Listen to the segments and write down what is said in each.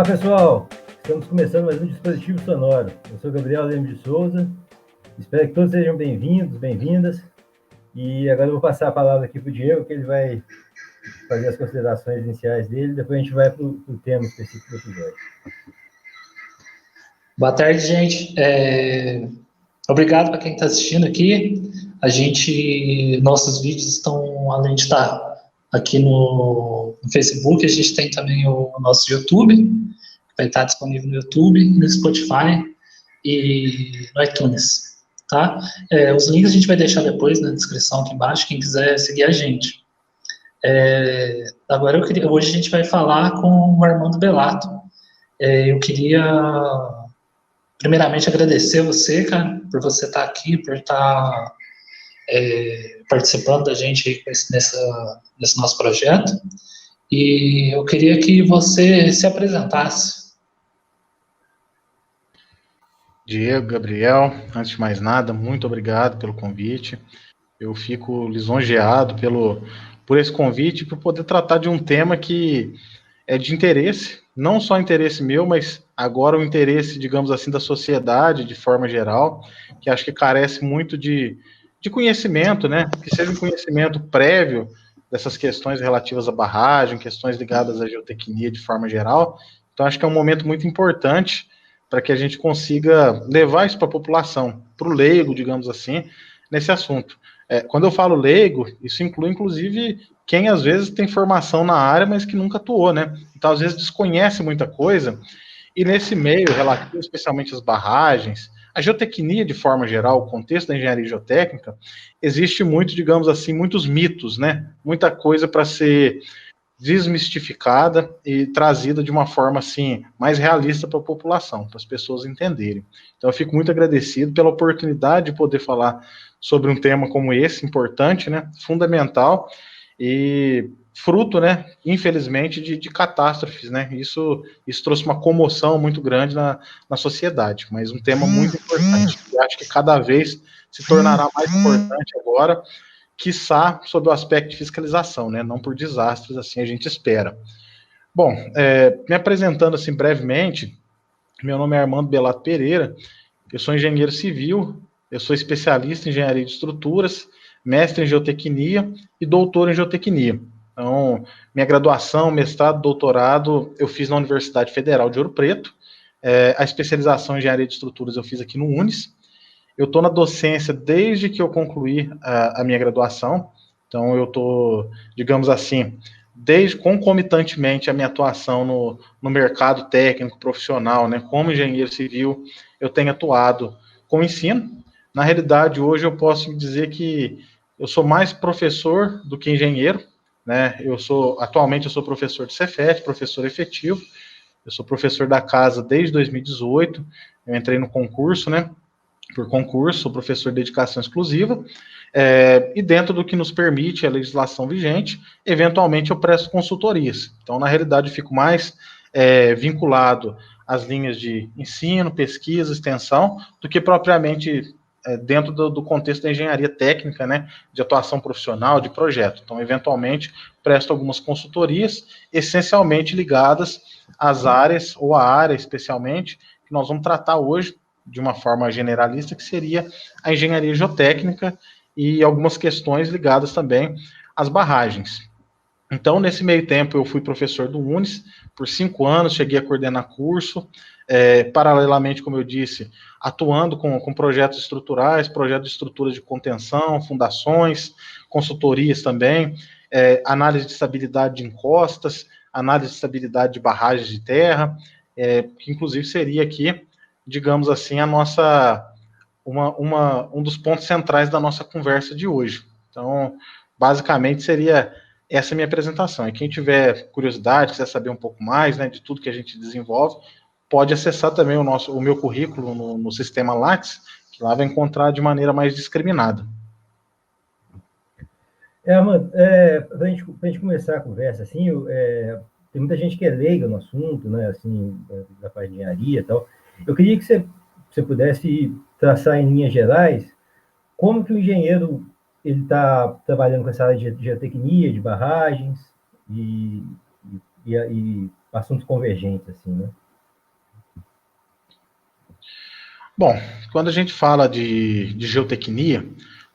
Olá, pessoal! Estamos começando mais um Dispositivo Sonoro. Eu sou Gabriel Lemos de Souza. Espero que todos sejam bem-vindos, bem-vindas. E agora eu vou passar a palavra aqui para o Diego, que ele vai fazer as considerações iniciais dele. Depois a gente vai para o tema específico do episódio. Boa tarde, gente. Obrigado para quem está assistindo aqui. Nossos vídeos estão, além de estar aqui no Facebook, a gente tem também o nosso YouTube, que vai estar disponível no YouTube, no Spotify e no iTunes, tá? Os links a gente vai deixar depois na descrição aqui embaixo, quem quiser seguir a gente. Hoje a gente vai falar com o Armando Bellato. Eu queria primeiramente agradecer você, cara, por você estar aqui, por estar participando da gente nesse nosso projeto. E eu queria que você se apresentasse. Diego, Gabriel, antes de mais nada, muito obrigado pelo convite. Eu fico lisonjeado por esse convite, por poder tratar de um tema que é de interesse, não só interesse meu, mas agora o interesse, digamos assim, da sociedade de forma geral, que acho que carece muito de conhecimento, né? Que seja um conhecimento prévio dessas questões relativas à barragem, questões ligadas à geotecnia de forma geral. Então, acho que é um momento muito importante para que a gente consiga levar isso para a população, para o leigo, digamos assim, nesse assunto. Quando eu falo leigo, isso inclui, inclusive, quem às vezes tem formação na área, mas que nunca atuou, né? Então, às vezes, desconhece muita coisa, e nesse meio, relativo especialmente às barragens, a geotecnia de forma geral, o contexto da engenharia geotécnica, existe muito, digamos assim, muitos mitos, né? Muita coisa para ser desmistificada e trazida de uma forma, assim, mais realista para a população, para as pessoas entenderem. Então, eu fico muito agradecido pela oportunidade de poder falar sobre um tema como esse, importante, né? Fundamental, e fruto, né, infelizmente, de catástrofes, né, isso trouxe uma comoção muito grande na sociedade, mas um tema muito importante, e acho que cada vez se tornará mais importante agora, quiçá sob o aspecto de fiscalização, né, não por desastres, assim a gente espera. Bom, me apresentando assim brevemente, meu nome é Armando Bellato Pereira, eu sou engenheiro civil, eu sou especialista em engenharia de estruturas, mestre em geotecnia e doutor em geotecnia. Então, minha graduação, mestrado, doutorado, eu fiz na Universidade Federal de Ouro Preto. A especialização em engenharia de estruturas eu fiz aqui no UNES. Eu estou na docência desde que eu concluí a minha graduação. Então, eu estou, digamos assim, concomitantemente a minha atuação no mercado técnico profissional, né, como engenheiro civil, eu tenho atuado com ensino. Na realidade, hoje eu posso dizer que eu sou mais professor do que engenheiro, né? Atualmente eu sou professor de Cefet, professor efetivo. Eu sou professor da casa desde 2018. Eu entrei no concurso, né? Por concurso, sou professor de dedicação exclusiva. E dentro do que nos permite a legislação vigente, eventualmente eu presto consultorias. Então, na realidade, eu fico mais vinculado às linhas de ensino, pesquisa, extensão, do que propriamente dentro do contexto da engenharia técnica, né, de atuação profissional, de projeto. Então, eventualmente, presto algumas consultorias, essencialmente ligadas às áreas, ou à área especialmente, que nós vamos tratar hoje, de uma forma generalista, que seria a engenharia geotécnica e algumas questões ligadas também às barragens. Então, nesse meio tempo, eu fui professor do UNES por 5 anos, cheguei a coordenar curso, paralelamente, como eu disse, atuando com projetos estruturais, projetos de estrutura de contenção, fundações, consultorias também, análise de estabilidade de encostas, análise de estabilidade de barragens de terra, que inclusive seria aqui, digamos assim, um dos pontos centrais da nossa conversa de hoje. Então, basicamente, seria essa minha apresentação. E quem tiver curiosidade, quiser saber um pouco mais, né, de tudo que a gente desenvolve, pode acessar também o meu currículo no sistema Lattes, que lá vai encontrar de maneira mais discriminada. Mano, para a gente começar a conversa, assim, tem muita gente que é leiga no assunto, né, assim, da parte de engenharia e tal. Eu queria que você pudesse traçar em linhas gerais como que o engenheiro ele está trabalhando com essa área de geotecnia, de barragens, e assuntos convergentes, assim, né? Bom, quando a gente fala de geotecnia,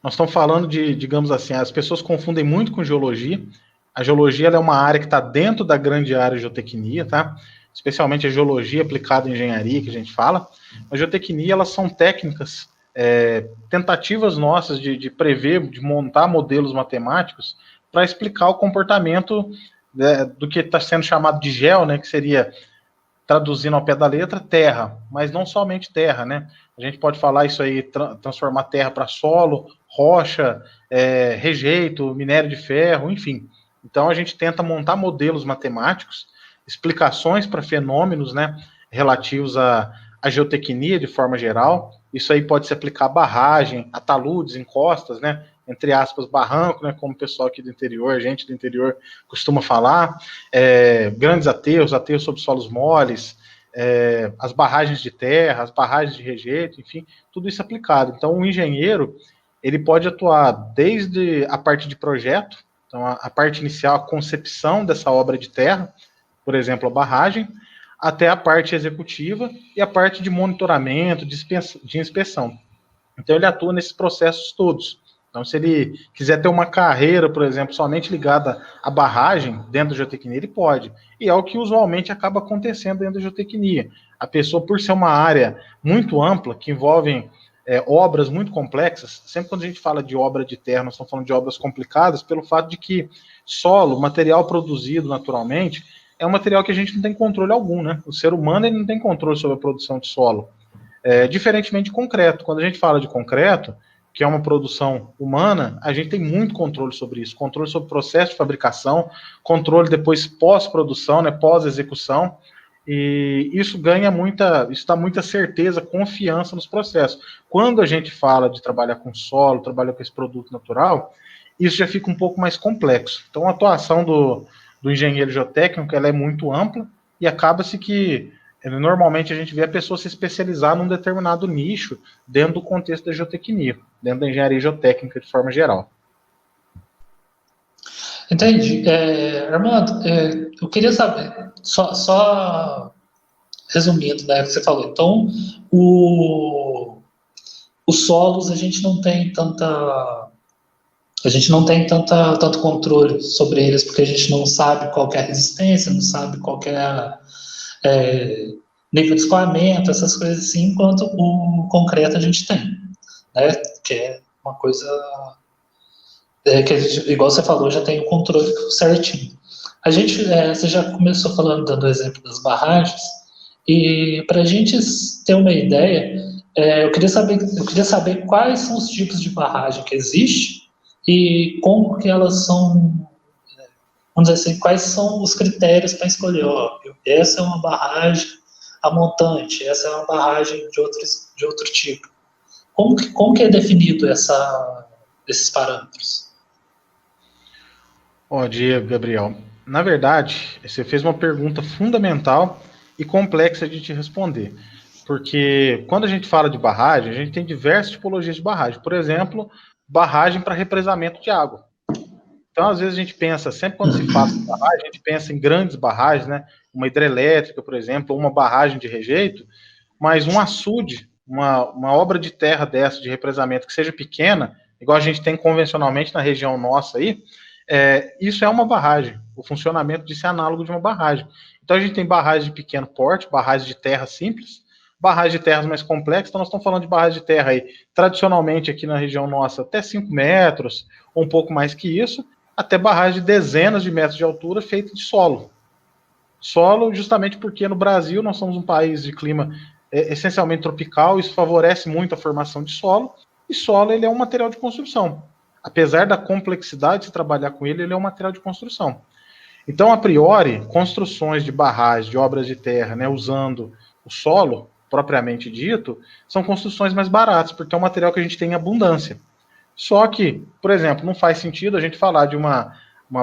nós estamos falando de, digamos assim, as pessoas confundem muito com geologia. A geologia ela é uma área que está dentro da grande área de geotecnia, tá? Especialmente a geologia aplicada à engenharia, que a gente fala. A geotecnia, elas são técnicas, tentativas nossas de prever, de montar modelos matemáticos para explicar o comportamento do que está sendo chamado de geo, né, que seria, traduzindo ao pé da letra, terra, mas não somente terra, né? A gente pode falar isso aí, transformar terra para solo, rocha, rejeito, minério de ferro, enfim. Então a gente tenta montar modelos matemáticos, explicações para fenômenos, né, relativos à geotecnia de forma geral. Isso aí pode se aplicar a barragem, a taludes, encostas, né, entre aspas, barranco, né, como o pessoal aqui do interior, gente do interior costuma falar, grandes aterros sobre solos moles, as barragens de terra, as barragens de rejeito, enfim, tudo isso aplicado. Então, o engenheiro, ele pode atuar desde a parte de projeto, então a parte inicial, a concepção dessa obra de terra, por exemplo, a barragem, até a parte executiva e a parte de monitoramento, de inspeção. Então, ele atua nesses processos todos. Então, se ele quiser ter uma carreira, por exemplo, somente ligada à barragem dentro da geotecnia, ele pode. E é o que usualmente acaba acontecendo dentro da geotecnia. A pessoa, por ser uma área muito ampla, que envolve obras muito complexas, sempre quando a gente fala de obra de terra, nós estamos falando de obras complicadas, pelo fato de que solo, material produzido naturalmente, é um material que a gente não tem controle algum, né? O ser humano ele não tem controle sobre a produção de solo. Diferentemente de concreto. Quando a gente fala de concreto, que é uma produção humana, a gente tem muito controle sobre isso, controle sobre o processo de fabricação, controle depois pós-produção, né, pós-execução, e isso isso dá muita certeza, confiança nos processos. Quando a gente fala de trabalhar com solo, trabalhar com esse produto natural, isso já fica um pouco mais complexo. Então, a atuação do engenheiro geotécnico, ela é muito ampla, e acaba-se que normalmente a gente vê a pessoa se especializar num determinado nicho dentro do contexto da geotecnia, dentro da engenharia geotécnica de forma geral. Entendi. Armando, eu queria saber, só resumindo, né, o que você falou. Então, os solos a gente não tem tanto controle sobre eles, porque a gente não sabe qual que é a resistência, não sabe qual que é nível de escoamento, essas coisas assim, enquanto o concreto a gente tem, né? Que é uma coisa que a gente, igual você falou, já tem o controle certinho. A gente, você já começou falando, dando o exemplo das barragens, e para a gente ter uma ideia, eu queria saber quais são os tipos de barragem que existem e como que elas são, vamos dizer assim, quais são os critérios para escolher, ó, essa é uma barragem a montante, essa é uma barragem de outro tipo. Como que é definido esses parâmetros? Ó, Diego, Gabriel, na verdade, você fez uma pergunta fundamental e complexa de te responder, porque quando a gente fala de barragem, a gente tem diversas tipologias de barragem. Por exemplo, barragem para represamento de água. Então, às vezes a gente pensa, sempre quando se fala de barragem, a gente pensa em grandes barragens, né? Uma hidrelétrica, por exemplo, ou uma barragem de rejeito, mas um açude, uma obra de terra dessa, de represamento, que seja pequena, igual a gente tem convencionalmente na região nossa aí, isso é uma barragem. O funcionamento disso é análogo de uma barragem. Então, a gente tem barragens de pequeno porte, barragens de terra simples, barragens de terras mais complexas. Então, nós estamos falando de barragem de terra aí, tradicionalmente aqui na região nossa, até 5 metros, ou um pouco mais que isso, até barragem de dezenas de metros de altura feita de solo. Solo, justamente porque no Brasil nós somos um país de clima essencialmente tropical, isso favorece muito a formação de solo, e solo ele é um material de construção. Apesar da complexidade de se trabalhar com ele, ele é um material de construção. Então, a priori, construções de barragens, de obras de terra, né, usando o solo, propriamente dito, são construções mais baratas, porque é um material que a gente tem em abundância. Só que, por exemplo, não faz sentido a gente falar de uma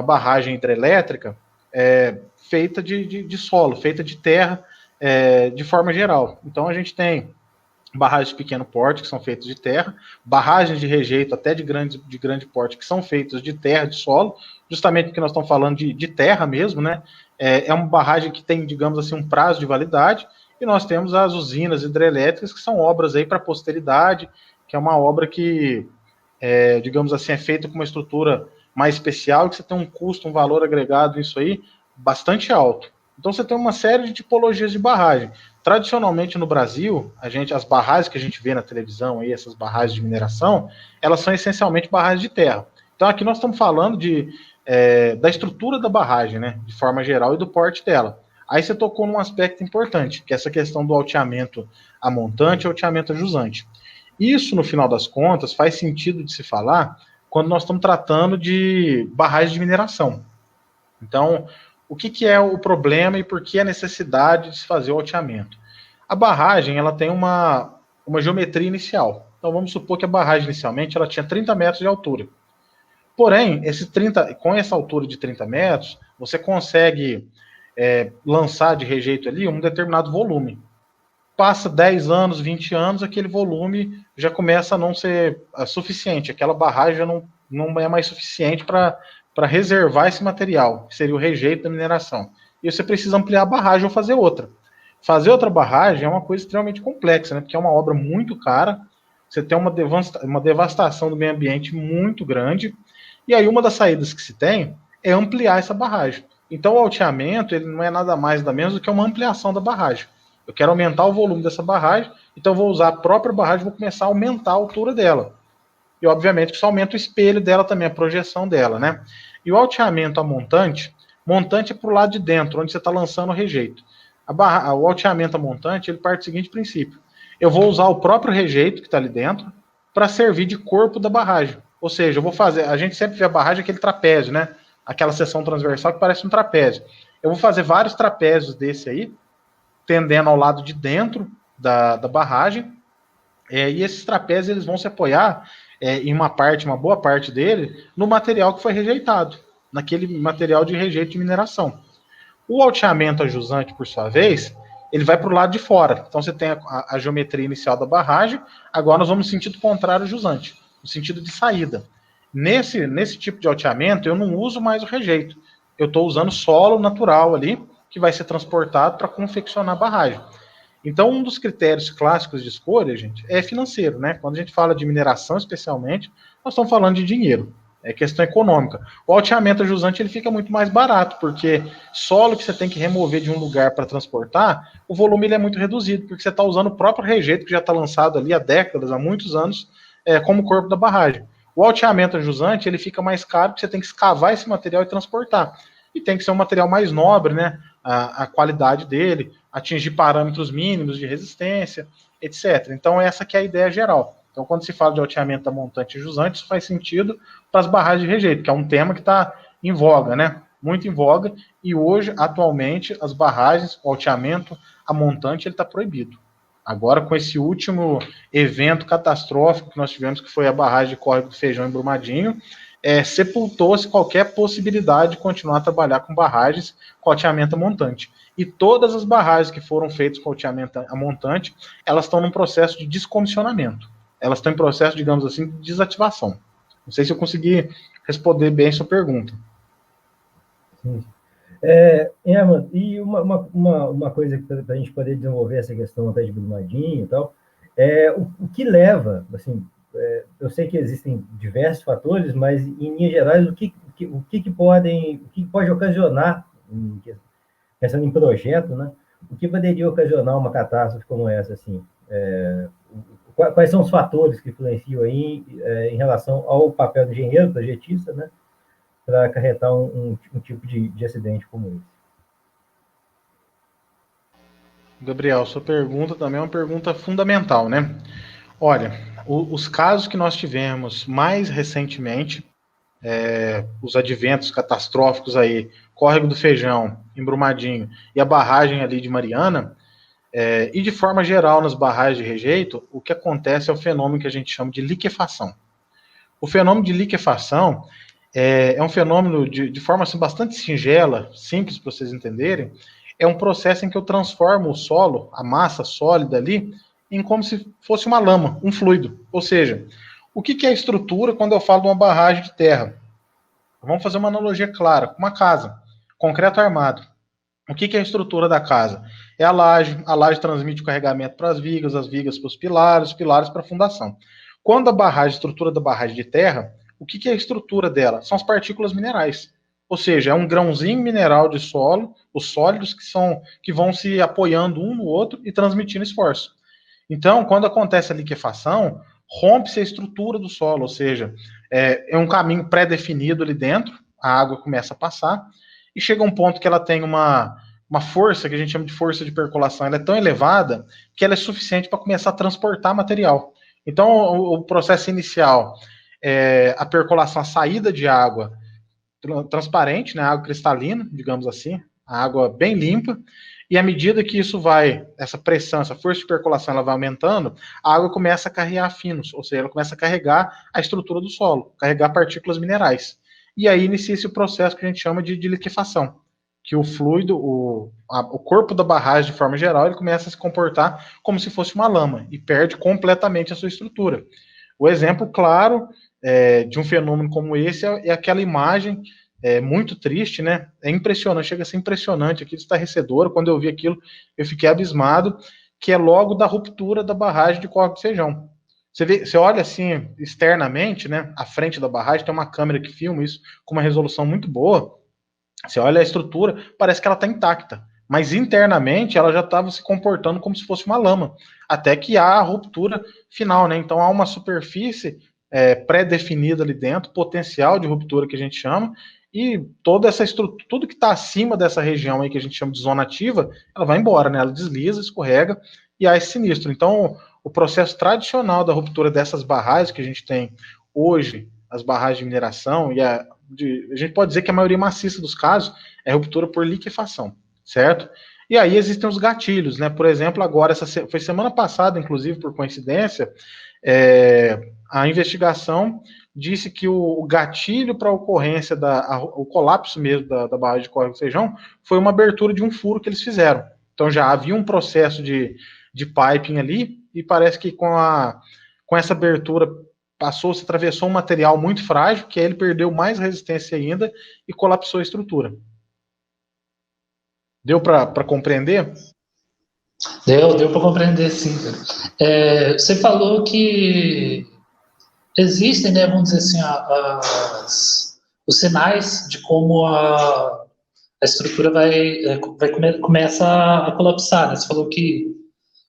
barragem hidrelétrica feita de solo, feita de terra, de forma geral. Então, a gente tem barragens de pequeno porte, que são feitas de terra, barragens de rejeito até de grande porte, que são feitas de terra, de solo, justamente porque nós estamos falando de terra mesmo, né? É uma barragem que tem, digamos assim, um prazo de validade, e nós temos as usinas hidrelétricas, que são obras aí para a posteridade, que é uma obra que, digamos assim, é feita com uma estrutura mais especial, que você tem um custo, um valor agregado nisso aí, bastante alto. Então você tem uma série de tipologias de barragem. Tradicionalmente no Brasil, as barragens que a gente vê na televisão, aí, essas barragens de mineração, elas são essencialmente barragens de terra. Então aqui nós estamos falando da estrutura da barragem, né, de forma geral, e do porte dela. Aí você tocou num aspecto importante, que é essa questão do alteamento a montante e alteamento a jusante. Isso, no final das contas, faz sentido de se falar quando nós estamos tratando de barragens de mineração. Então, o que é o problema e por que a necessidade de se fazer o alteamento? A barragem, ela tem uma geometria inicial. Então, vamos supor que a barragem, inicialmente, ela tinha 30 metros de altura. Porém, com essa altura de 30 metros, você consegue lançar de rejeito ali um determinado volume. Passa 10 anos, 20 anos, aquele volume já começa a não ser suficiente. Aquela barragem já não é mais suficiente para reservar esse material, que seria o rejeito da mineração. E você precisa ampliar a barragem ou fazer outra. Fazer outra barragem é uma coisa extremamente complexa, né? Porque é uma obra muito cara, você tem uma devastação do meio ambiente muito grande, e aí uma das saídas que se tem é ampliar essa barragem. Então o alteamento, ele não é nada mais nada menos do que uma ampliação da barragem. Eu quero aumentar o volume dessa barragem, então eu vou usar a própria barragem e vou começar a aumentar a altura dela. E, obviamente, que isso aumenta o espelho dela também, a projeção dela, né? E o alteamento a montante é para o lado de dentro, onde você está lançando o rejeito. O alteamento a montante, ele parte do seguinte princípio. Eu vou usar o próprio rejeito que está ali dentro para servir de corpo da barragem. Ou seja, eu vou fazer... A gente sempre vê a barragem, aquele trapézio, né? Aquela seção transversal que parece um trapézio. Eu vou fazer vários trapézios desse aí, tendendo ao lado de dentro da barragem, e esses trapézios eles vão se apoiar em uma boa parte dele, no material que foi rejeitado, naquele material de rejeito de mineração. O alteamento a jusante, por sua vez, ele vai para o lado de fora. Então você tem a geometria inicial da barragem, agora nós vamos no sentido contrário ao jusante, no sentido de saída. Nesse tipo de alteamento, eu não uso mais o rejeito. Eu estou usando solo natural ali, que vai ser transportado para confeccionar a barragem. Então, um dos critérios clássicos de escolha, gente, é financeiro, né? Quando a gente fala de mineração, especialmente, nós estamos falando de dinheiro, é questão econômica. O alteamento a jusante, ele fica muito mais barato, porque solo que você tem que remover de um lugar para transportar, o volume ele é muito reduzido, porque você está usando o próprio rejeito que já está lançado ali há décadas, há muitos anos, como corpo da barragem. O alteamento a jusante, ele fica mais caro, porque você tem que escavar esse material e transportar. E tem que ser um material mais nobre, né? A qualidade dele, atingir parâmetros mínimos de resistência, etc. Então, essa que é a ideia geral. Então, quando se fala de alteamento a montante e jusante, isso faz sentido para as barragens de rejeito, que é um tema que está em voga, né? Muito em voga, e hoje, atualmente, as barragens, o alteamento a montante, ele está proibido. Agora, com esse último evento catastrófico que nós tivemos, que foi a barragem de Córrego do Feijão em Brumadinho, sepultou-se qualquer possibilidade de continuar a trabalhar com barragens com alteamento a montante. E todas as barragens que foram feitas com alteamento a montante, elas estão num processo de descomissionamento. Elas estão em processo, digamos assim, de desativação. Não sei se eu consegui responder bem a sua pergunta. Sim. Herman, e uma coisa para a gente poder desenvolver essa questão até de Brumadinho e tal, o que leva, assim, eu sei que existem diversos fatores, mas em linhas gerais, o que pode ocasionar, pensando em projeto, né? O que poderia ocasionar uma catástrofe como essa, assim? Quais são os fatores que influenciam aí em relação ao papel do engenheiro, projetista, né? Para acarretar um tipo de acidente como esse? Gabriel, sua pergunta também é uma pergunta fundamental, né? Olha, os casos que nós tivemos mais recentemente, os adventos catastróficos aí, Córrego do Feijão, em Brumadinho, e a barragem ali de Mariana, e de forma geral nas barragens de rejeito, o que acontece é o fenômeno que a gente chama de liquefação. O fenômeno de liquefação é um fenômeno de forma assim, bastante singela, simples para vocês entenderem, é um processo em que eu transformo o solo, a massa sólida ali, em como se fosse uma lama, um fluido. Ou seja, o que é a estrutura quando eu falo de uma barragem de terra? Vamos fazer uma analogia clara, com uma casa, concreto armado. O que é a estrutura da casa? É a laje transmite o carregamento para as vigas para os pilares para a fundação. Quando a estrutura da barragem de terra, o que é a estrutura dela? São as partículas minerais. Ou seja, é um grãozinho mineral de solo, os sólidos que vão se apoiando um no outro e transmitindo esforço. Então, quando acontece a liquefação, rompe-se a estrutura do solo, ou seja, é um caminho pré-definido ali dentro, a água começa a passar, e chega um ponto que ela tem uma força, que a gente chama de força de percolação, ela é tão elevada que ela é suficiente para começar a transportar material. Então, o processo inicial é a percolação, a saída de água transparente, né, água cristalina, digamos assim, a água bem limpa, e à medida que isso essa pressão, essa força de percolação, ela vai aumentando, a água começa a carregar finos, ou seja, ela começa a carregar a estrutura do solo, carregar partículas minerais. E aí inicia esse processo que a gente chama de liquefação, que o fluido, o corpo da barragem, de forma geral, ele começa a se comportar como se fosse uma lama, e perde completamente a sua estrutura. O exemplo claro de um fenômeno como esse é aquela imagem muito triste, né? É impressionante, chega a ser impressionante, aquilo estarrecedor. Quando eu vi aquilo, eu fiquei abismado, que é logo da ruptura da barragem de Córrego do Feijão. Você olha assim, externamente, né? À frente da barragem, tem uma câmera que filma isso com uma resolução muito boa. Você olha a estrutura, parece que ela está intacta. Mas internamente ela já estava se comportando como se fosse uma lama. Até que há a ruptura final, né? Então há uma superfície pré-definida ali dentro, potencial de ruptura que a gente chama, e toda essa estrutura, tudo que está acima dessa região aí que a gente chama de zona ativa, ela vai embora, né? Ela desliza, escorrega e há esse sinistro. Então, o processo tradicional da ruptura dessas barragens que a gente tem hoje, as barragens de mineração, e a gente pode dizer que a maioria maciça dos casos é ruptura por liquefação, certo? E aí existem os gatilhos, né? Por exemplo, agora, foi semana passada, inclusive, por coincidência, a investigação disse que o gatilho para a ocorrência, o colapso mesmo da barragem de Córrego do Feijão, foi uma abertura de um furo que eles fizeram. Então já havia um processo de piping ali, e parece que com essa abertura se atravessou um material muito frágil, que aí ele perdeu mais resistência ainda e colapsou a estrutura. Deu para compreender? Deu para compreender, sim. Você falou que existem, né, vamos dizer assim, os sinais de como a estrutura começa a colapsar, né? Você falou que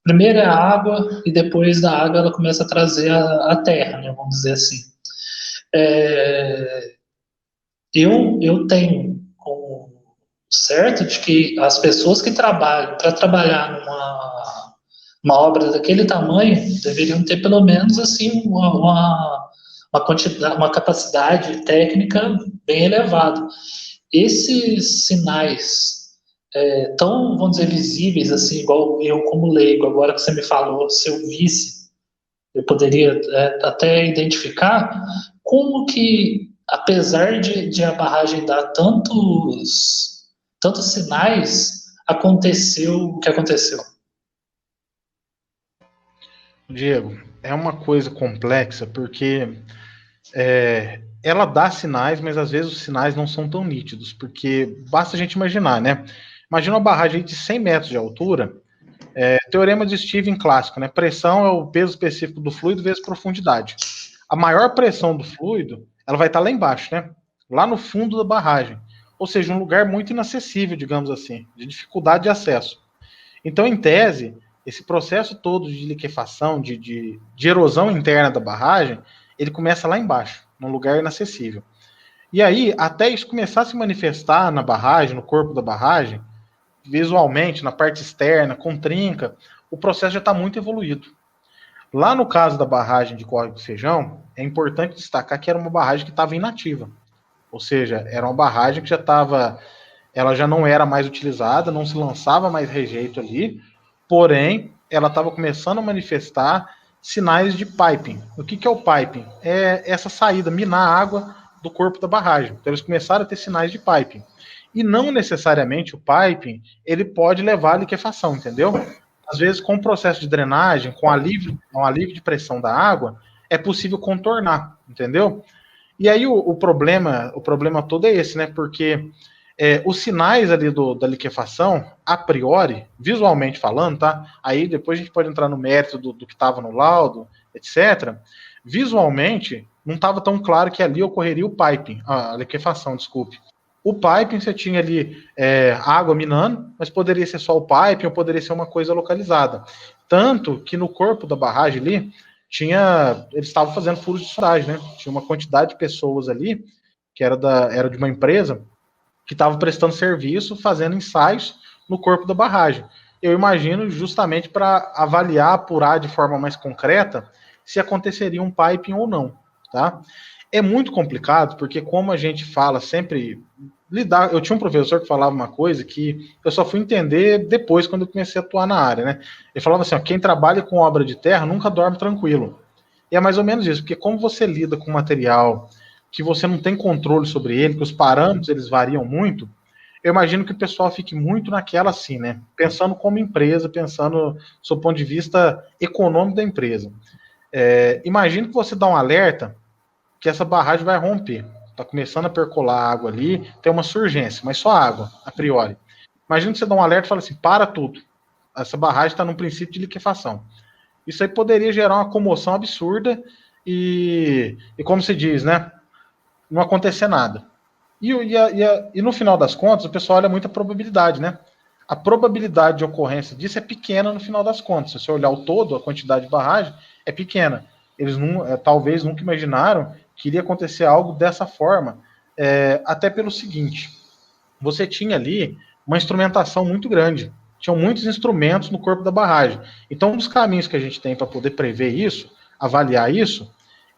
primeiro é a água e depois da água ela começa a trazer a terra, né, vamos dizer assim. Eu tenho certo de que as pessoas que trabalham para trabalhar numa obra daquele tamanho deveriam ter pelo menos assim uma capacidade técnica bem elevada. Esses sinais tão, vamos dizer, visíveis, assim, igual eu como leigo, agora que você me falou, se eu visse, eu poderia até identificar como que, apesar de a barragem dar tantos sinais, aconteceu o que aconteceu. Diego, é uma coisa complexa, porque ela dá sinais, mas às vezes os sinais não são tão nítidos, porque basta a gente imaginar, né? Imagina uma barragem de 100 metros de altura, teorema de Stevens clássico, né? Pressão é o peso específico do fluido vezes profundidade. A maior pressão do fluido, ela vai estar lá embaixo, né? Lá no fundo da barragem. Ou seja, um lugar muito inacessível, digamos assim, de dificuldade de acesso. Então, em tese, esse processo todo de liquefação, de erosão interna da barragem, ele começa lá embaixo, num lugar inacessível. E aí, até isso começar a se manifestar na barragem, no corpo da barragem, visualmente, na parte externa, com trinca, o processo já está muito evoluído. Lá no caso da barragem de Córrego do Feijão, é importante destacar que era uma barragem que estava inativa. Ou seja, era uma barragem que ela já não era mais utilizada, não se lançava mais rejeito ali, porém, ela estava começando a manifestar sinais de piping. O que é o piping? É essa saída, minar a água do corpo da barragem. Então, eles começaram a ter sinais de piping. E não necessariamente o piping, ele pode levar à liquefação, entendeu? às vezes, com o processo de drenagem, com um alívio de pressão da água, é possível contornar, entendeu? E aí o problema todo é esse, né? Porque os sinais ali da liquefação, a priori, visualmente falando, tá? Aí depois a gente pode entrar no mérito do que estava no laudo, etc. Visualmente, não estava tão claro que ali ocorreria o piping, a liquefação, desculpe. O piping, você tinha ali água minando, mas poderia ser só o piping ou poderia ser uma coisa localizada. Tanto que no corpo da barragem ali, eles estavam fazendo furos de sondagem, né? Tinha uma quantidade de pessoas ali, que era de uma empresa, que estava prestando serviço, fazendo ensaios no corpo da barragem. Eu imagino justamente para avaliar, apurar de forma mais concreta se aconteceria um piping ou não, tá? É muito complicado, porque como a gente fala sempre, eu tinha um professor que falava uma coisa que eu só fui entender depois, quando eu comecei a atuar na área, né? Ele falava assim, ó, quem trabalha com obra de terra nunca dorme tranquilo. E é mais ou menos isso, porque como você lida com material que você não tem controle sobre ele, que os parâmetros eles variam muito, eu imagino que o pessoal fique muito naquela assim, né? Pensando como empresa, pensando do seu ponto de vista econômico da empresa. Imagina que você dá um alerta que essa barragem vai romper. Está começando a percolar água ali, tem uma surgência, mas só água, a priori. Imagina que você dá um alerta e fala assim, para tudo. Essa barragem está num princípio de liquefação. Isso aí poderia gerar uma comoção absurda e como se diz, né? Não acontecer nada. E no final das contas, o pessoal olha muito a probabilidade, né? A probabilidade de ocorrência disso é pequena no final das contas. Se você olhar o todo, a quantidade de barragem é pequena. Eles talvez nunca imaginaram que iria acontecer algo dessa forma, até pelo seguinte, você tinha ali uma instrumentação muito grande, tinham muitos instrumentos no corpo da barragem. Então, um dos caminhos que a gente tem para poder prever isso, avaliar isso,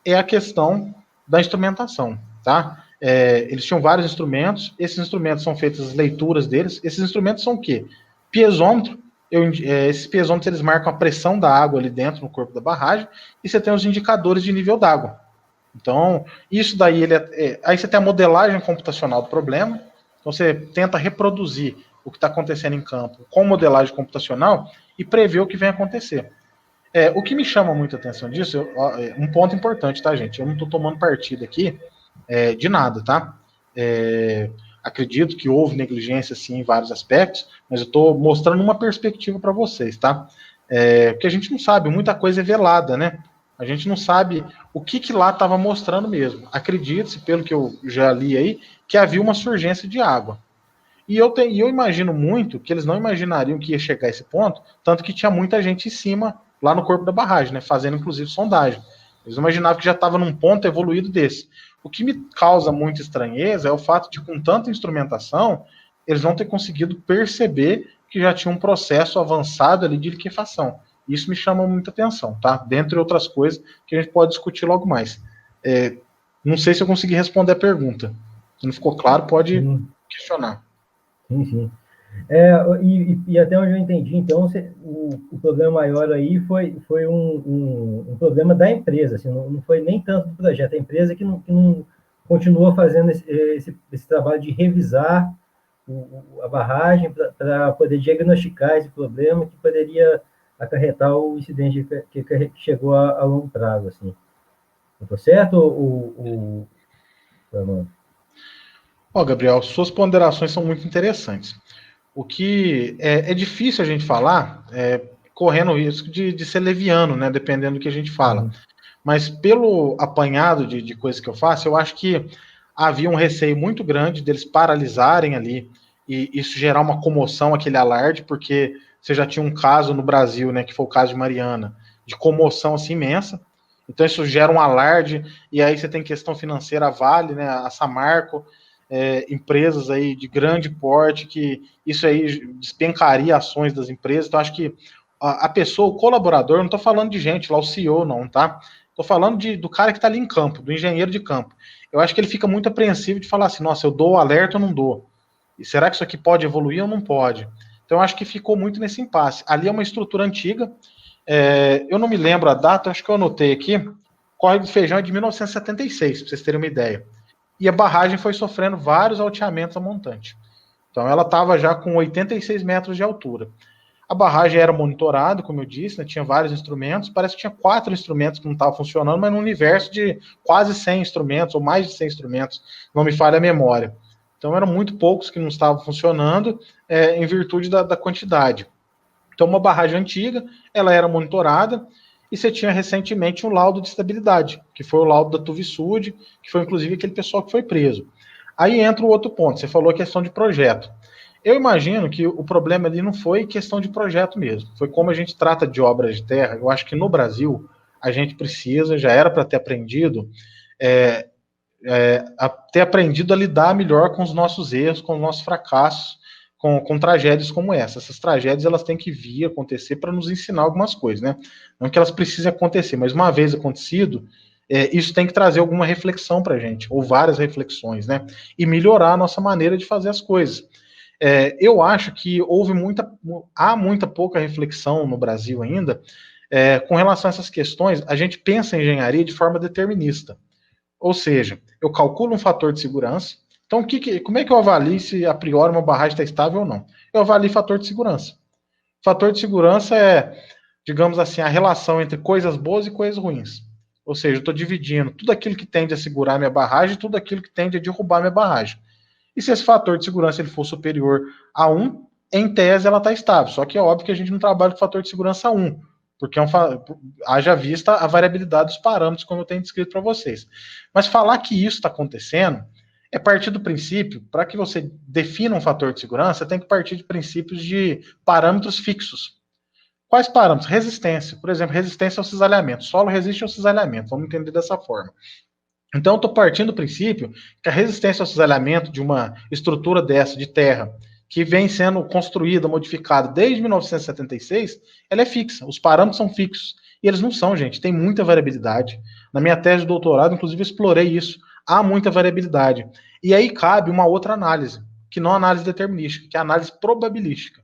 é a questão da instrumentação, tá? Eles tinham vários instrumentos, esses instrumentos são feitas as leituras deles, esses instrumentos são o quê? Piezômetro, esses piezômetros eles marcam a pressão da água ali dentro no corpo da barragem, e você tem os indicadores de nível d'água. Então, isso daí, aí você tem a modelagem computacional do problema, então você tenta reproduzir o que está acontecendo em campo com modelagem computacional e prever o que vem acontecer. O que me chama muita atenção disso, um ponto importante, tá, gente? Eu não estou tomando partido aqui de nada, tá? Acredito que houve negligência, sim, em vários aspectos, mas eu estou mostrando uma perspectiva para vocês, tá? Porque a gente não sabe, muita coisa é velada, né? A gente não sabe o que lá estava mostrando mesmo. Acredite-se, pelo que eu já li aí, que havia uma surgência de água. E eu imagino muito que eles não imaginariam que ia chegar a esse ponto, tanto que tinha muita gente em cima, lá no corpo da barragem, né, fazendo inclusive sondagem. Eles não imaginavam que já estava num ponto evoluído desse. O que me causa muita estranheza é o fato de, com tanta instrumentação, eles não ter conseguido perceber que já tinha um processo avançado ali de liquefação. Isso me chama muita atenção, tá? Dentre outras coisas que a gente pode discutir logo mais. Não sei se eu consegui responder a pergunta. Se não ficou claro, pode questionar. Sim. E até onde eu entendi, então, o problema maior aí foi um problema da empresa, assim, não foi nem tanto do projeto, a empresa que não continuou fazendo esse trabalho de revisar a barragem para poder diagnosticar esse problema que poderia acarretar o incidente que chegou a longo prazo, assim. Estou certo, Fernando? Gabriel, suas ponderações são muito interessantes. O que é difícil a gente falar, correndo o risco de ser leviano, né, dependendo do que a gente fala. Mas pelo apanhado de coisas que eu faço, eu acho que havia um receio muito grande deles paralisarem ali e isso gerar uma comoção, aquele alarde, porque você já tinha um caso no Brasil, né, que foi o caso de Mariana, de comoção assim, imensa. Então isso gera um alarde, e aí você tem questão financeira, a Vale, né, a Samarco, empresas aí de grande porte, que isso aí despencaria ações das empresas. Então acho que a pessoa, o colaborador, não estou falando de gente lá, o CEO não, tá? Estou falando do cara que está ali em campo, do engenheiro de campo. Eu acho que ele fica muito apreensivo de falar assim, nossa, eu dou o alerta ou não dou? E será que isso aqui pode evoluir ou não pode? Então eu acho que ficou muito nesse impasse. Ali é uma estrutura antiga, eu não me lembro a data, acho que eu anotei aqui, Córrego do Feijão é de 1976, para vocês terem uma ideia. E a barragem foi sofrendo vários alteamentos a montante. Então ela estava já com 86 metros de altura. A barragem era monitorada, como eu disse, né, tinha vários instrumentos, parece que tinha 4 instrumentos que não estavam funcionando, mas num universo de quase 100 instrumentos, ou mais de 100 instrumentos, não me falha a memória. Então eram muito poucos que não estavam funcionando, em virtude da quantidade. Então uma barragem antiga, ela era monitorada, e você tinha recentemente um laudo de estabilidade, que foi o laudo da Tuvisud, que foi inclusive aquele pessoal que foi preso. Aí entra o outro ponto, você falou a questão de projeto. Eu imagino que o problema ali não foi questão de projeto mesmo, foi como a gente trata de obras de terra. Eu acho que no Brasil a gente precisa, já era para ter aprendido, a ter aprendido a lidar melhor com os nossos erros, com os nossos fracassos, com tragédias como essa. Essas tragédias elas têm que vir acontecer para nos ensinar algumas coisas, né? Não que elas precisem acontecer, mas uma vez acontecido, isso tem que trazer alguma reflexão para a gente, ou várias reflexões, né? E melhorar a nossa maneira de fazer as coisas. Eu acho que há muita pouca reflexão no Brasil ainda com relação a essas questões. A gente pensa em engenharia de forma determinista. Ou seja, eu calculo um fator de segurança. Então, como é que eu avalio se a priori uma barragem está estável ou não? Eu avalio fator de segurança. Fator de segurança é, digamos assim, a relação entre coisas boas e coisas ruins. Ou seja, eu estou dividindo tudo aquilo que tende a segurar minha barragem e tudo aquilo que tende a derrubar minha barragem. E se esse fator de segurança ele for superior a 1, em tese ela está estável. Só que é óbvio que a gente não trabalha com fator de segurança 1, porque haja vista a variabilidade dos parâmetros, como eu tenho descrito para vocês. Mas falar que isso está acontecendo é partir do princípio, para que você defina um fator de segurança, você tem que partir de princípios de parâmetros fixos. Quais parâmetros? Resistência. Por exemplo, resistência ao cisalhamento. O solo resiste ao cisalhamento, vamos entender dessa forma. Então, eu estou partindo do princípio que a resistência ao cisalhamento de uma estrutura dessa, de terra, que vem sendo construída, modificada desde 1976, ela é fixa. Os parâmetros são fixos. E eles não são, gente. Tem muita variabilidade. Na minha tese de doutorado, inclusive, eu explorei isso. Há muita variabilidade. E aí cabe uma outra análise, que não é análise determinística, que é a análise probabilística.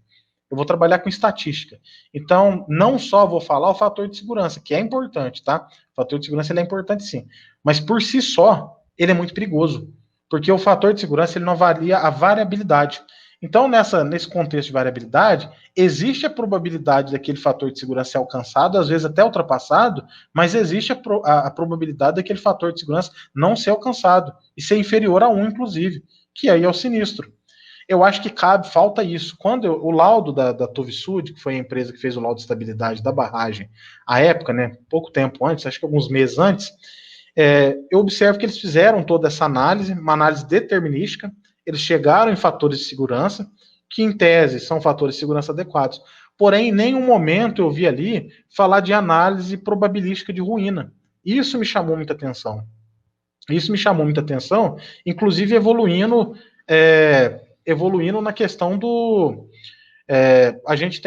Eu vou trabalhar com estatística. Então, não só vou falar o fator de segurança, que é importante, tá? O fator de segurança ele é importante sim. Mas por si só, ele é muito perigoso. Porque o fator de segurança ele não avalia a variabilidade. Então, nesse contexto de variabilidade, existe a probabilidade daquele fator de segurança ser alcançado, às vezes até ultrapassado, mas existe a probabilidade daquele fator de segurança não ser alcançado e ser inferior a 1, inclusive, que aí é o sinistro. Eu acho que falta isso. Quando o laudo da Tuvisud, que foi a empresa que fez o laudo de estabilidade da barragem, à época, né, pouco tempo antes, acho que alguns meses antes, eu observo que eles fizeram toda essa análise, uma análise determinística. Eles chegaram em fatores de segurança, que em tese são fatores de segurança adequados. Porém, em nenhum momento eu vi ali falar de análise probabilística de ruína. Isso me chamou muita atenção. Inclusive evoluindo na questão do... a gente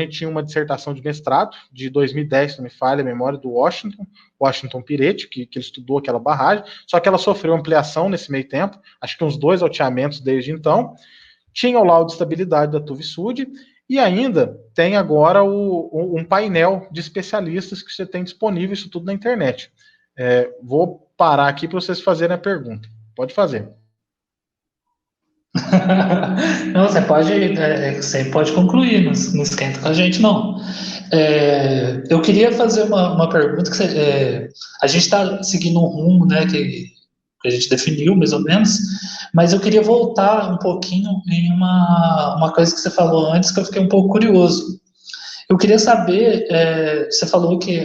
tinha uma dissertação de mestrado de 2010, se não me falha a memória, do Washington Piretti, que ele estudou aquela barragem, só que ela sofreu ampliação nesse meio tempo, acho que uns 2 alteamentos desde então. Tinha o laudo de estabilidade da Tuvisud, e ainda tem agora um painel de especialistas que você tem disponível, isso tudo na internet. Vou parar aqui para vocês fazerem a pergunta. Pode fazer. Não, você pode concluir, não esquenta com a gente, não. Eu queria fazer uma pergunta que a gente está seguindo um rumo, né, que a gente definiu, mais ou menos, mas eu queria voltar um pouquinho em uma coisa que você falou antes, que eu fiquei um pouco curioso. Eu queria saber, você falou que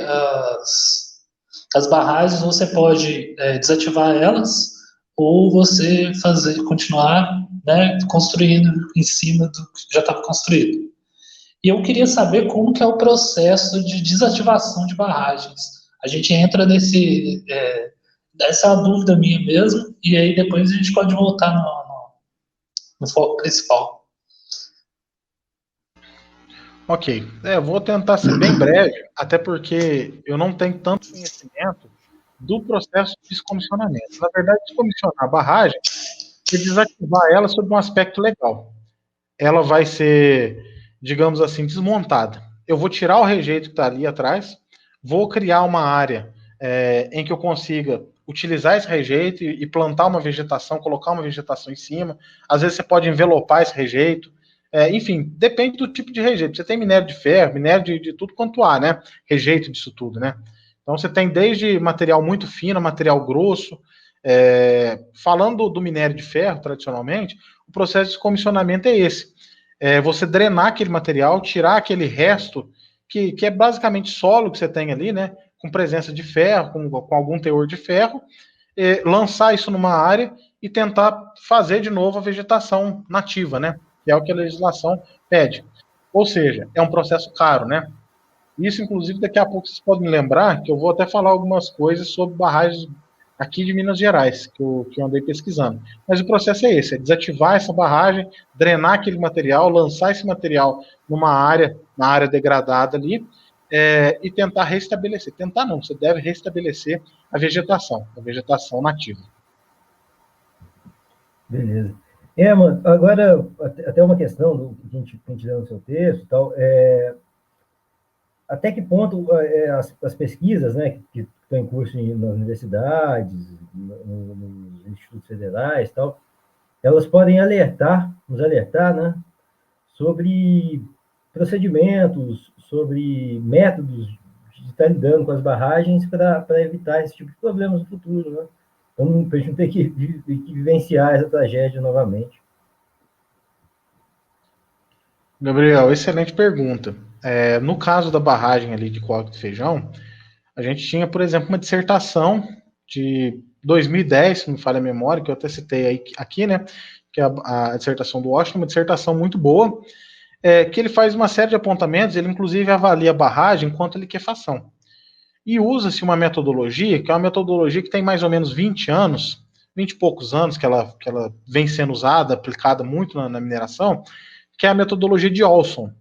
as barragens você pode desativar elas, ou você continuar, né, construindo em cima do que já estava construído. E eu queria saber como que é o processo de desativação de barragens. A gente entra essa dúvida minha mesmo, e aí depois a gente pode voltar no foco principal. Ok, vou tentar ser bem breve, até porque eu não tenho tanto conhecimento do processo de descomissionamento. Na verdade, descomissionar a barragem e desativar ela sob um aspecto legal. Ela vai ser, digamos assim, desmontada. Eu vou tirar o rejeito que está ali atrás, vou criar uma área em que eu consiga utilizar esse rejeito e plantar uma vegetação, colocar uma vegetação em cima. Às vezes você pode envelopar esse rejeito, enfim, depende do tipo de rejeito. Você tem minério de ferro, minério de tudo quanto há, né? Rejeito disso tudo, né? Então você tem desde material muito fino, material grosso. Falando do minério de ferro, tradicionalmente, o processo de descomissionamento é esse. Você drenar aquele material, tirar aquele resto, que é basicamente solo que você tem ali, né? Com presença de ferro, com algum teor de ferro, lançar isso numa área e tentar fazer de novo a vegetação nativa, né? Que é o que a legislação pede. Ou seja, é um processo caro, né? Isso, inclusive, daqui a pouco vocês podem lembrar que eu vou até falar algumas coisas sobre barragens aqui de Minas Gerais, que eu andei pesquisando. Mas o processo é esse, é desativar essa barragem, drenar aquele material, lançar esse material na área degradada ali, e tentar restabelecer. Tentar não, você deve restabelecer a vegetação nativa. Beleza. Mano, agora, até uma questão do que a gente leu no seu texto, tal, até que ponto as pesquisas, né, que estão em curso nas universidades, nos institutos federais, tal, elas podem nos alertar, né, sobre procedimentos, sobre métodos de estar lidando com as barragens para evitar esse tipo de problemas no futuro, né? Então, para a gente não ter que vivenciar essa tragédia novamente. Gabriel, excelente pergunta. No caso da barragem ali de Córrego do Feijão, a gente tinha, por exemplo, uma dissertação de 2010, se não me falha a memória, que eu até citei aqui, né, que é a dissertação do Washington, uma dissertação muito boa, que ele faz uma série de apontamentos, ele inclusive avalia a barragem enquanto liquefação. E usa-se uma metodologia, que é uma metodologia que tem mais ou menos 20 anos, 20 e poucos anos que ela vem sendo usada, aplicada muito na mineração, que é a metodologia de Olson.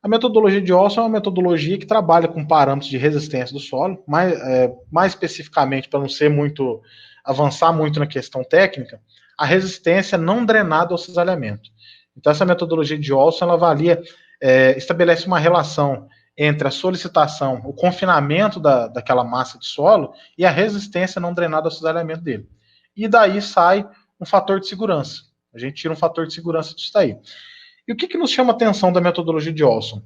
A metodologia de Olson é uma metodologia que trabalha com parâmetros de resistência do solo, mais especificamente, para não ser muito, avançar muito na questão técnica, a resistência não drenada ao cisalhamento. Então, essa metodologia de Olson, ela avalia, estabelece uma relação entre a solicitação, o confinamento daquela massa de solo e a resistência não drenada ao cisalhamento dele. E daí sai um fator de segurança. A gente tira um fator de segurança disso daí. E o que nos chama a atenção da metodologia de Olson?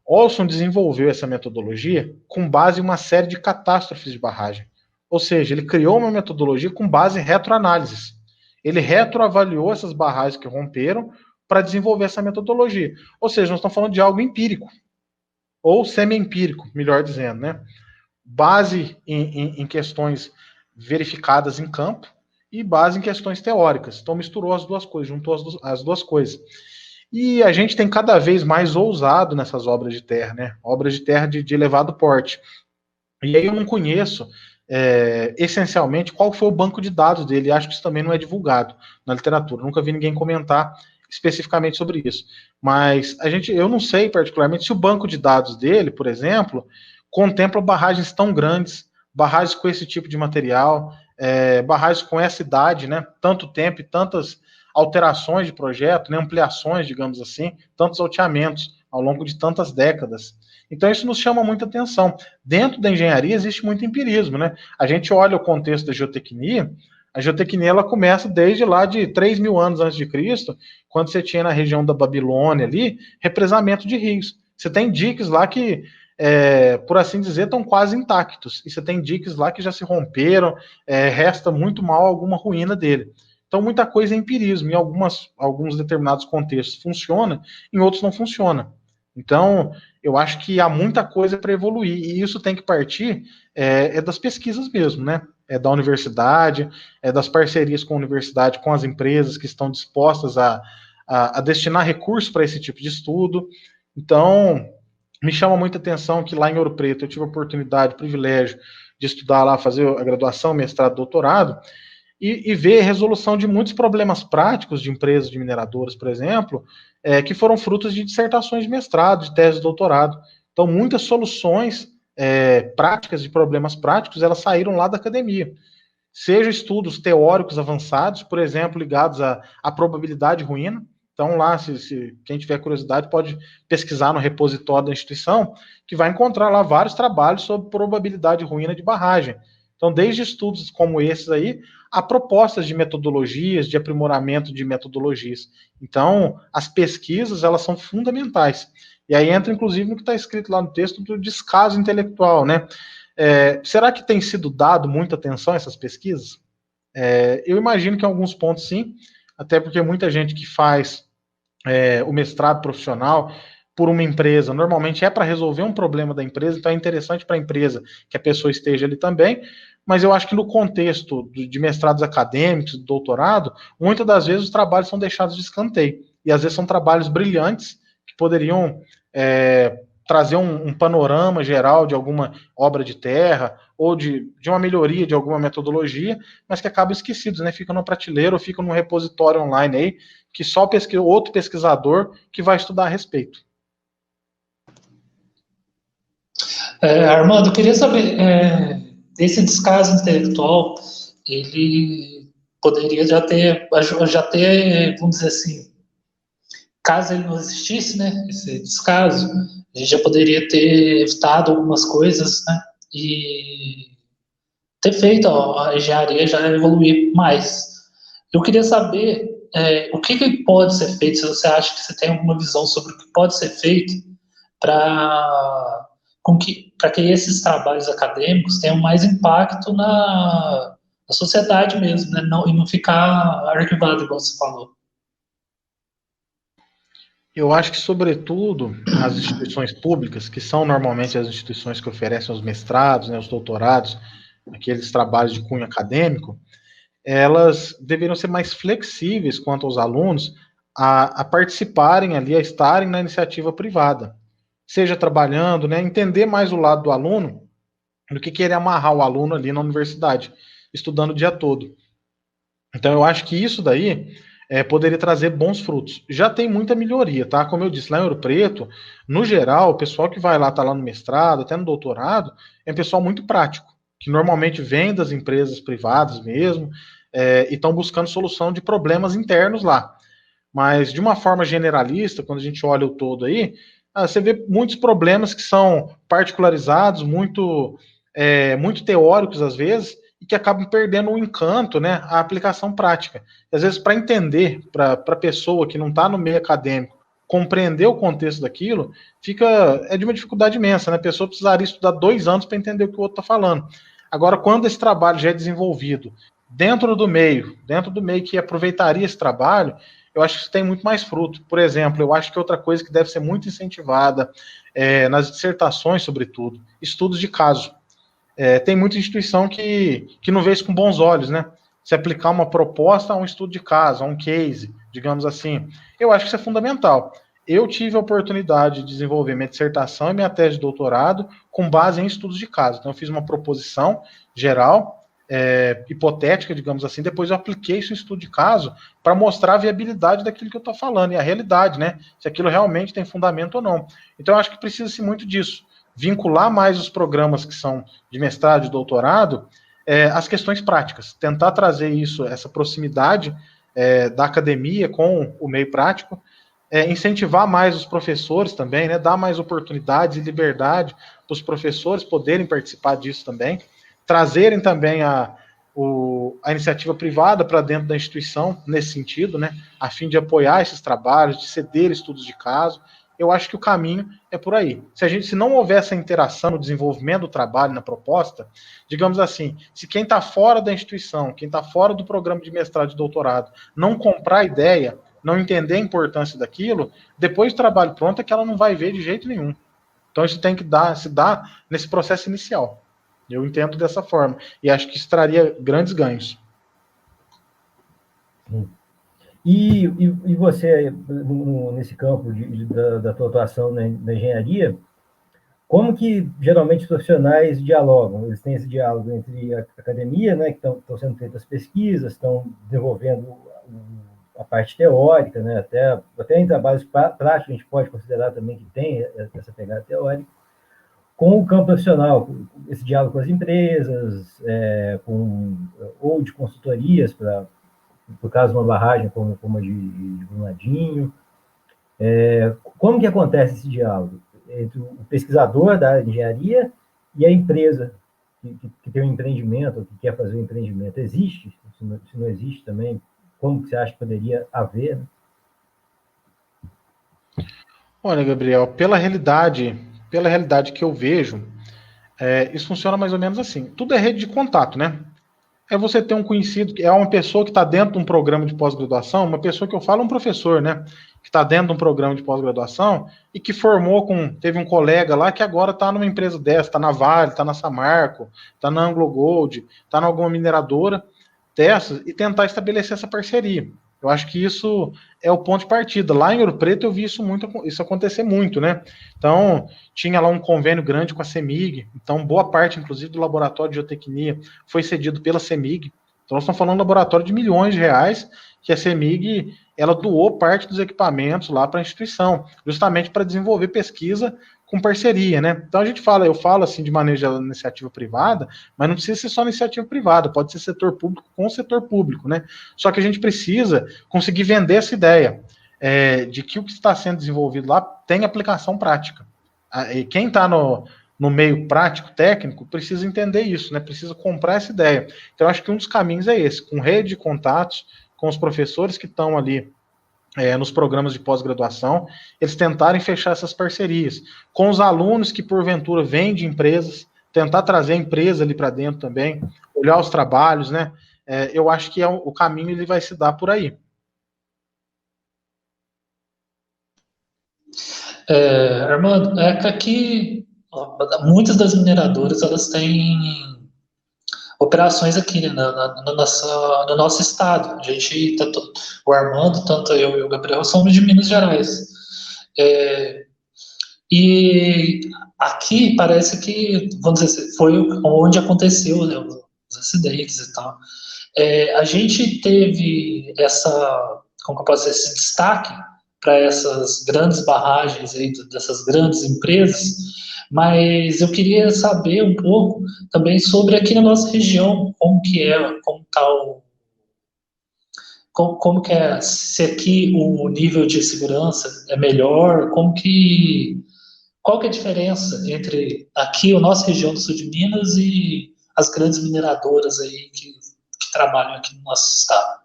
Olson desenvolveu essa metodologia com base em uma série de catástrofes de barragem. Ou seja, ele criou uma metodologia com base em retroanálises. Ele retroavaliou essas barragens que romperam para desenvolver essa metodologia. Ou seja, nós estamos falando de algo empírico, ou semi-empírico, melhor dizendo, né? Base em questões verificadas em campo e base em questões teóricas. Então misturou as duas coisas, juntou as duas coisas. E a gente tem cada vez mais ousado nessas obras de terra, né? Obras de terra de elevado porte. E aí eu não conheço, essencialmente, qual foi o banco de dados dele. Acho que isso também não é divulgado na literatura. Nunca vi ninguém comentar especificamente sobre isso. Mas eu não sei particularmente se o banco de dados dele, por exemplo, contempla barragens tão grandes, barragens com esse tipo de material, barragens com essa idade, né? Tanto tempo e tantas alterações de projeto, né, ampliações, digamos assim, tantos alteamentos ao longo de tantas décadas. Então isso nos chama muita atenção. Dentro da engenharia existe muito empirismo, né? A gente olha o contexto da geotecnia, a geotecnia ela começa desde lá de 3.000 anos antes de Cristo, quando você tinha na região da Babilônia ali, represamento de rios. Você tem diques lá que, por assim dizer, estão quase intactos. E você tem diques lá que já se romperam, resta muito mal alguma ruína dele. Então, muita coisa é empirismo. Em alguns determinados contextos funciona, em outros não funciona. Então, eu acho que há muita coisa para evoluir. E isso tem que partir das pesquisas mesmo, né? Da universidade, das parcerias com a universidade, com as empresas que estão dispostas a destinar recursos para esse tipo de estudo. Então, me chama muita atenção que lá em Ouro Preto eu tive a oportunidade, o privilégio de estudar lá, fazer a graduação, mestrado, doutorado, e ver a resolução de muitos problemas práticos de empresas de mineradoras, por exemplo, que foram frutos de dissertações de mestrado, de tese de doutorado. Então, muitas soluções práticas de problemas práticos, elas saíram lá da academia. Seja estudos teóricos avançados, por exemplo, ligados à probabilidade de ruína. Então, lá, se quem tiver curiosidade, pode pesquisar no repositório da instituição, que vai encontrar lá vários trabalhos sobre probabilidade de ruína de barragem. Então, desde estudos como esses aí, há propostas de metodologias, de aprimoramento de metodologias. Então, as pesquisas, elas são fundamentais. E aí entra, inclusive, no que está escrito lá no texto do descaso intelectual, né? Será que tem sido dado muita atenção a essas pesquisas? Eu imagino que em alguns pontos, sim, até porque muita gente que faz o mestrado profissional por uma empresa, normalmente é para resolver um problema da empresa, então é interessante para a empresa que a pessoa esteja ali também, mas eu acho que no contexto de mestrados acadêmicos, de doutorado, muitas das vezes os trabalhos são deixados de escanteio, e às vezes são trabalhos brilhantes que poderiam trazer um panorama geral de alguma obra de terra, ou de uma melhoria de alguma metodologia, mas que acabam esquecidos, né? Ficam na prateleira ou ficam num repositório online aí, que só outro pesquisador que vai estudar a respeito. Armando, eu queria saber, esse descaso intelectual, ele poderia já ter, vamos dizer assim, caso ele não existisse, né, esse descaso, a gente já poderia ter evitado algumas coisas, né, e ter feito a engenharia já evoluir mais. Eu queria saber o que pode ser feito, se você acha que você tem alguma visão sobre o que pode ser feito para que esses trabalhos acadêmicos tenham mais impacto na sociedade mesmo, né? E não ficar arquivado, igual você falou. Eu acho que, sobretudo, as instituições públicas, que são normalmente as instituições que oferecem os mestrados, né, os doutorados, aqueles trabalhos de cunho acadêmico, elas deveriam ser mais flexíveis quanto aos alunos a participarem ali, a estarem na iniciativa privada. Seja trabalhando, né, entender mais o lado do aluno do que querer amarrar o aluno ali na universidade, estudando o dia todo. Então, eu acho que isso daí poderia trazer bons frutos. Já tem muita melhoria, tá? Como eu disse, lá em Ouro Preto, no geral, o pessoal que vai lá, tá lá no mestrado, até no doutorado, é um pessoal muito prático, que normalmente vem das empresas privadas mesmo, e estão buscando solução de problemas internos lá. Mas, de uma forma generalista, quando a gente olha o todo aí, você vê muitos problemas que são particularizados, muito teóricos às vezes, e que acabam perdendo o encanto, né, a aplicação prática. Às vezes, para entender, para a pessoa que não está no meio acadêmico, compreender o contexto daquilo, é de uma dificuldade imensa, né? A pessoa precisaria estudar 2 anos para entender o que o outro está falando. Agora, quando esse trabalho já é desenvolvido dentro do meio que aproveitaria esse trabalho, eu acho que isso tem muito mais fruto. Por exemplo, eu acho que outra coisa que deve ser muito incentivada nas dissertações, sobretudo, estudos de caso. Tem muita instituição que não vê isso com bons olhos, né? Se aplicar uma proposta a um estudo de caso, a um case, digamos assim. Eu acho que isso é fundamental. Eu tive a oportunidade de desenvolver minha dissertação e minha tese de doutorado com base em estudos de caso. Então, eu fiz uma proposição geral, hipotética, digamos assim, depois eu apliquei isso em estudo de caso para mostrar a viabilidade daquilo que eu estou falando e a realidade, né? Se aquilo realmente tem fundamento ou não. Então, eu acho que precisa-se muito disso. Vincular mais os programas que são de mestrado e doutorado às questões práticas, tentar trazer isso, essa proximidade da academia com o meio prático, incentivar mais os professores também, né, dar mais oportunidades e liberdade para os professores poderem participar disso também, trazerem também a iniciativa privada para dentro da instituição, nesse sentido, né, a fim de apoiar esses trabalhos, de ceder estudos de caso. Eu acho que o caminho é por aí. Se não houver essa interação no desenvolvimento do trabalho, na proposta, digamos assim, se quem está fora da instituição, quem está fora do programa de mestrado e doutorado, não comprar a ideia, não entender a importância daquilo, depois do trabalho pronto é que ela não vai ver de jeito nenhum. Então isso tem que se dar nesse processo inicial. Eu entendo dessa forma. E acho que isso traria grandes ganhos. E você, nesse campo da tua atuação na engenharia, como que geralmente os profissionais dialogam? Eles têm esse diálogo entre a academia, né, que estão sendo feitas pesquisas, estão desenvolvendo a parte teórica, né, até em trabalhos práticos a gente pode considerar também que tem essa pegada teórica, com o campo profissional, esse diálogo com as empresas, ou de consultorias para por caso de uma barragem como a de Brumadinho. Como que acontece esse diálogo entre o pesquisador da área de engenharia e a empresa que tem um empreendimento, ou que quer fazer um empreendimento, existe? Se não existe também, como que você acha que poderia haver? Olha, Gabriel, pela realidade que eu vejo, isso funciona mais ou menos assim. Tudo é rede de contato, né? É você ter um conhecido, é uma pessoa que está dentro de um programa de pós-graduação, uma pessoa que eu falo, um professor, né? Que está dentro de um programa de pós-graduação e que teve um colega lá que agora está numa empresa dessa, está na Vale, está na Samarco, está na Anglo Gold, está em alguma mineradora dessas e tentar estabelecer essa parceria. Eu acho que isso é o ponto de partida. Lá em Ouro Preto eu vi isso acontecer muito, né? Então, tinha lá um convênio grande com a CEMIG, então boa parte, inclusive, do laboratório de geotecnia foi cedido pela CEMIG. Então, nós estamos falando de um laboratório de milhões de reais, que a CEMIG, ela doou parte dos equipamentos lá para a instituição, justamente para desenvolver pesquisa com parceria, né? Então eu falo assim de maneira de iniciativa privada, mas não precisa ser só iniciativa privada, pode ser setor público com setor público, né? Só que a gente precisa conseguir vender essa ideia de que o que está sendo desenvolvido lá tem aplicação prática. E quem está no meio prático, técnico, precisa entender isso, né? Precisa comprar essa ideia. Então, eu acho que um dos caminhos é esse, com rede de contatos, com os professores que estão ali nos programas de pós-graduação, eles tentarem fechar essas parcerias. Com os alunos que, porventura, vêm de empresas, tentar trazer a empresa ali para dentro também, olhar os trabalhos, né? Eu acho que o caminho ele vai se dar por aí. Armando, é que aqui muitas das mineradoras elas têm operações aqui, né, no nosso estado. A gente, tanto o Armando, tanto eu e o Gabriel somos de Minas Gerais. E aqui parece que, vamos dizer, foi onde aconteceu, né, os acidentes e tal. A gente teve como que eu posso dizer, esse destaque para essas grandes barragens aí, dessas grandes empresas, mas eu queria saber um pouco também sobre aqui na nossa região, como que é, como está como que é, se aqui o nível de segurança é melhor, qual que é a diferença entre aqui, a nossa região do sul de Minas e as grandes mineradoras aí que trabalham aqui no nosso estado?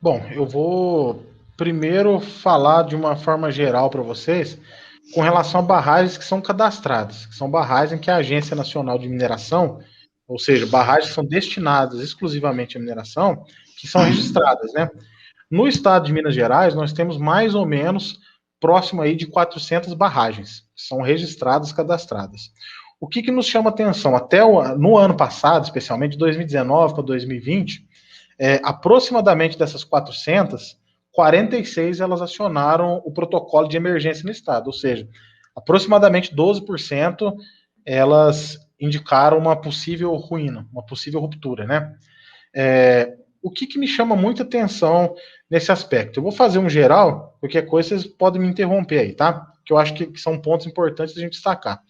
Bom, eu vou primeiro falar de uma forma geral para vocês com relação a barragens que são cadastradas, que são barragens que a Agência Nacional de Mineração, ou seja, barragens que são destinadas exclusivamente à mineração, que são registradas, né? No estado de Minas Gerais, nós temos mais ou menos próximo aí de 400 barragens, que são registradas, cadastradas. O que nos chama atenção? No ano passado, especialmente de 2019 para 2020, aproximadamente dessas 400, 46 elas acionaram o protocolo de emergência no estado, ou seja, aproximadamente 12% elas indicaram uma possível ruína, uma possível ruptura, né? O que me chama muita atenção nesse aspecto? Eu vou fazer um geral, qualquer coisa vocês podem me interromper aí, tá? Que eu acho que são pontos importantes da gente destacar.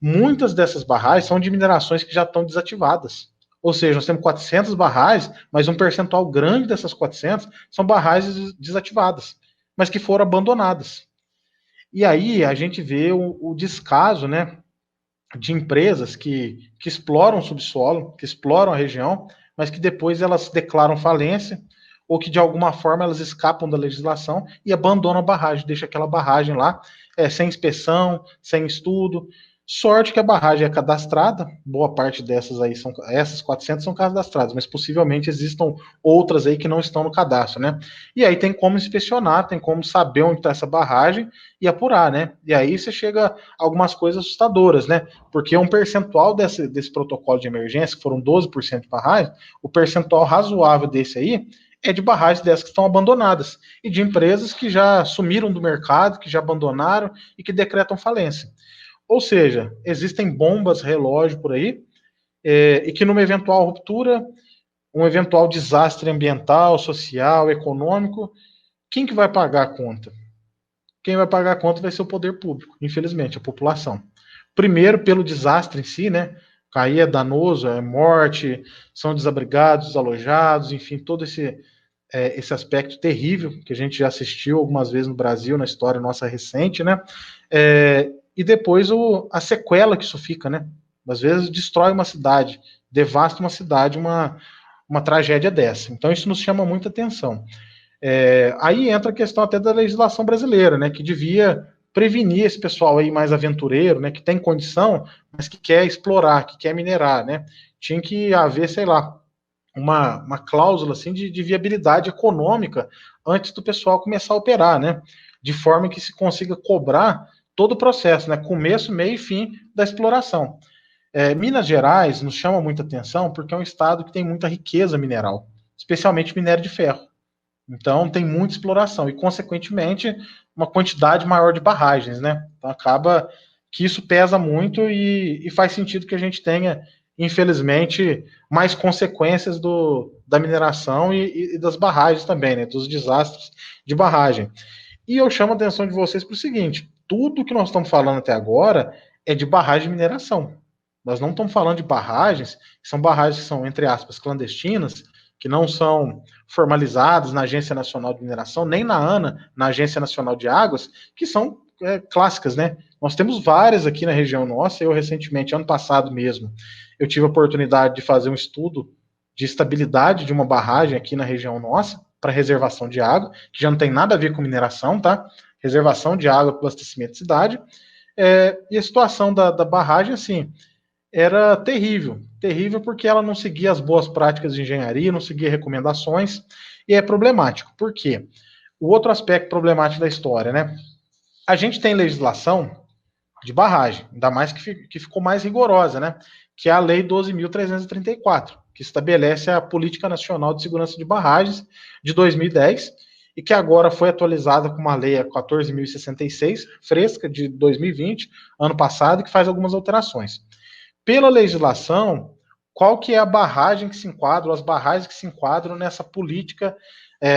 Muitas dessas barragens são de minerações que já estão desativadas. Ou seja, nós temos 400 barragens, mas um percentual grande dessas 400 são barragens desativadas, mas que foram abandonadas. E aí a gente vê o descaso, né, de empresas que exploram o subsolo, que exploram a região, mas que depois elas declaram falência ou que de alguma forma elas escapam da legislação e abandonam a barragem, deixa aquela barragem lá sem inspeção, sem estudo. Sorte que a barragem é cadastrada, boa parte dessas aí essas 400 são cadastradas, mas possivelmente existam outras aí que não estão no cadastro, né? E aí tem como inspecionar, tem como saber onde está essa barragem e apurar, né? E aí você chega a algumas coisas assustadoras, né? Porque um percentual desse protocolo de emergência, que foram 12% de barragem, o percentual razoável desse aí é de barragens dessas que estão abandonadas e de empresas que já sumiram do mercado, que já abandonaram e que decretam falência. Ou seja, existem bombas relógio por aí, e que numa eventual ruptura, um eventual desastre ambiental, social, econômico, quem que vai pagar a conta? Quem vai pagar a conta vai ser o poder público, infelizmente, a população. Primeiro, pelo desastre em si, né? Cair é danoso, é morte, são desabrigados, desalojados, enfim, todo esse aspecto terrível que a gente já assistiu algumas vezes no Brasil, na história nossa recente, né? E depois a sequela que isso fica, né? Às vezes destrói uma cidade, devasta uma cidade, uma tragédia dessa. Então isso nos chama muita atenção. Aí entra a questão até da legislação brasileira, né, que devia prevenir esse pessoal aí mais aventureiro, né, que tem condição, mas que quer explorar, que quer minerar, né. Tinha que haver, sei lá, uma cláusula assim de viabilidade econômica antes do pessoal começar a operar, né, de forma que se consiga cobrar todo o processo, né, começo, meio e fim da exploração. Minas Gerais nos chama muita atenção porque é um estado que tem muita riqueza mineral, especialmente minério de ferro. Então tem muita exploração e, consequentemente, uma quantidade maior de barragens, né? Então acaba que isso pesa muito e faz sentido que a gente tenha, infelizmente, mais consequências da mineração e das barragens também, né? Dos desastres de barragem. E eu chamo a atenção de vocês para o seguinte: tudo que nós estamos falando até agora é de barragem de mineração. Nós não estamos falando de barragens, que são barragens que são, entre aspas, clandestinas, que não são formalizadas na Agência Nacional de Mineração, nem na ANA, na Agência Nacional de Águas, que são clássicas, né? Nós temos várias aqui na região nossa. Eu, recentemente, ano passado mesmo, eu tive a oportunidade de fazer um estudo de estabilidade de uma barragem aqui na região nossa, para reservação de água, que já não tem nada a ver com mineração, tá? Reservação de água para abastecimento de cidade. E a situação da barragem, assim, era terrível porque ela não seguia as boas práticas de engenharia, não seguia recomendações, e é problemático. Por quê? O outro aspecto problemático da história, né? A gente tem legislação de barragem, ainda mais que ficou mais rigorosa, né? Que é a Lei 12.334, que estabelece a Política Nacional de Segurança de Barragens de 2010, e que agora foi atualizada com uma lei 14.066, fresca, de 2020, ano passado, que faz algumas alterações. Pela legislação, qual que é a barragem que se enquadra, ou as barragens que se enquadram nessa Política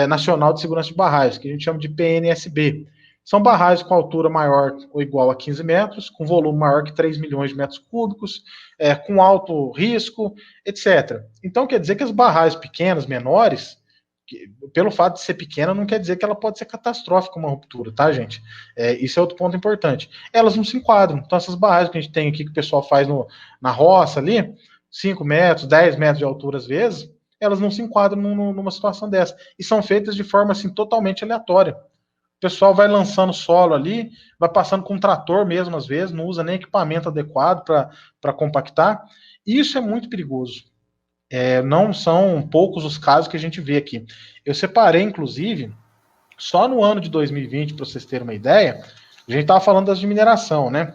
Nacional de Segurança de Barragens, que a gente chama de PNSB. São barragens com altura maior ou igual a 15 metros, com volume maior que 3 milhões de metros cúbicos, com alto risco, etc. Então, quer dizer que as barragens pequenas, menores, pelo fato de ser pequena, não quer dizer que ela pode ser catastrófica uma ruptura, tá, gente? Isso é outro ponto importante. Elas não se enquadram. Então, essas barragens que a gente tem aqui, que o pessoal faz na roça ali, 5 metros, 10 metros de altura às vezes, elas não se enquadram numa situação dessa. E são feitas de forma, assim, totalmente aleatória. O pessoal vai lançando solo ali, vai passando com um trator mesmo, às vezes, não usa nem equipamento adequado para compactar. Isso é muito perigoso. Não são poucos os casos que a gente vê aqui. Eu separei, inclusive, só no ano de 2020, para vocês terem uma ideia, a gente estava falando das de mineração, né?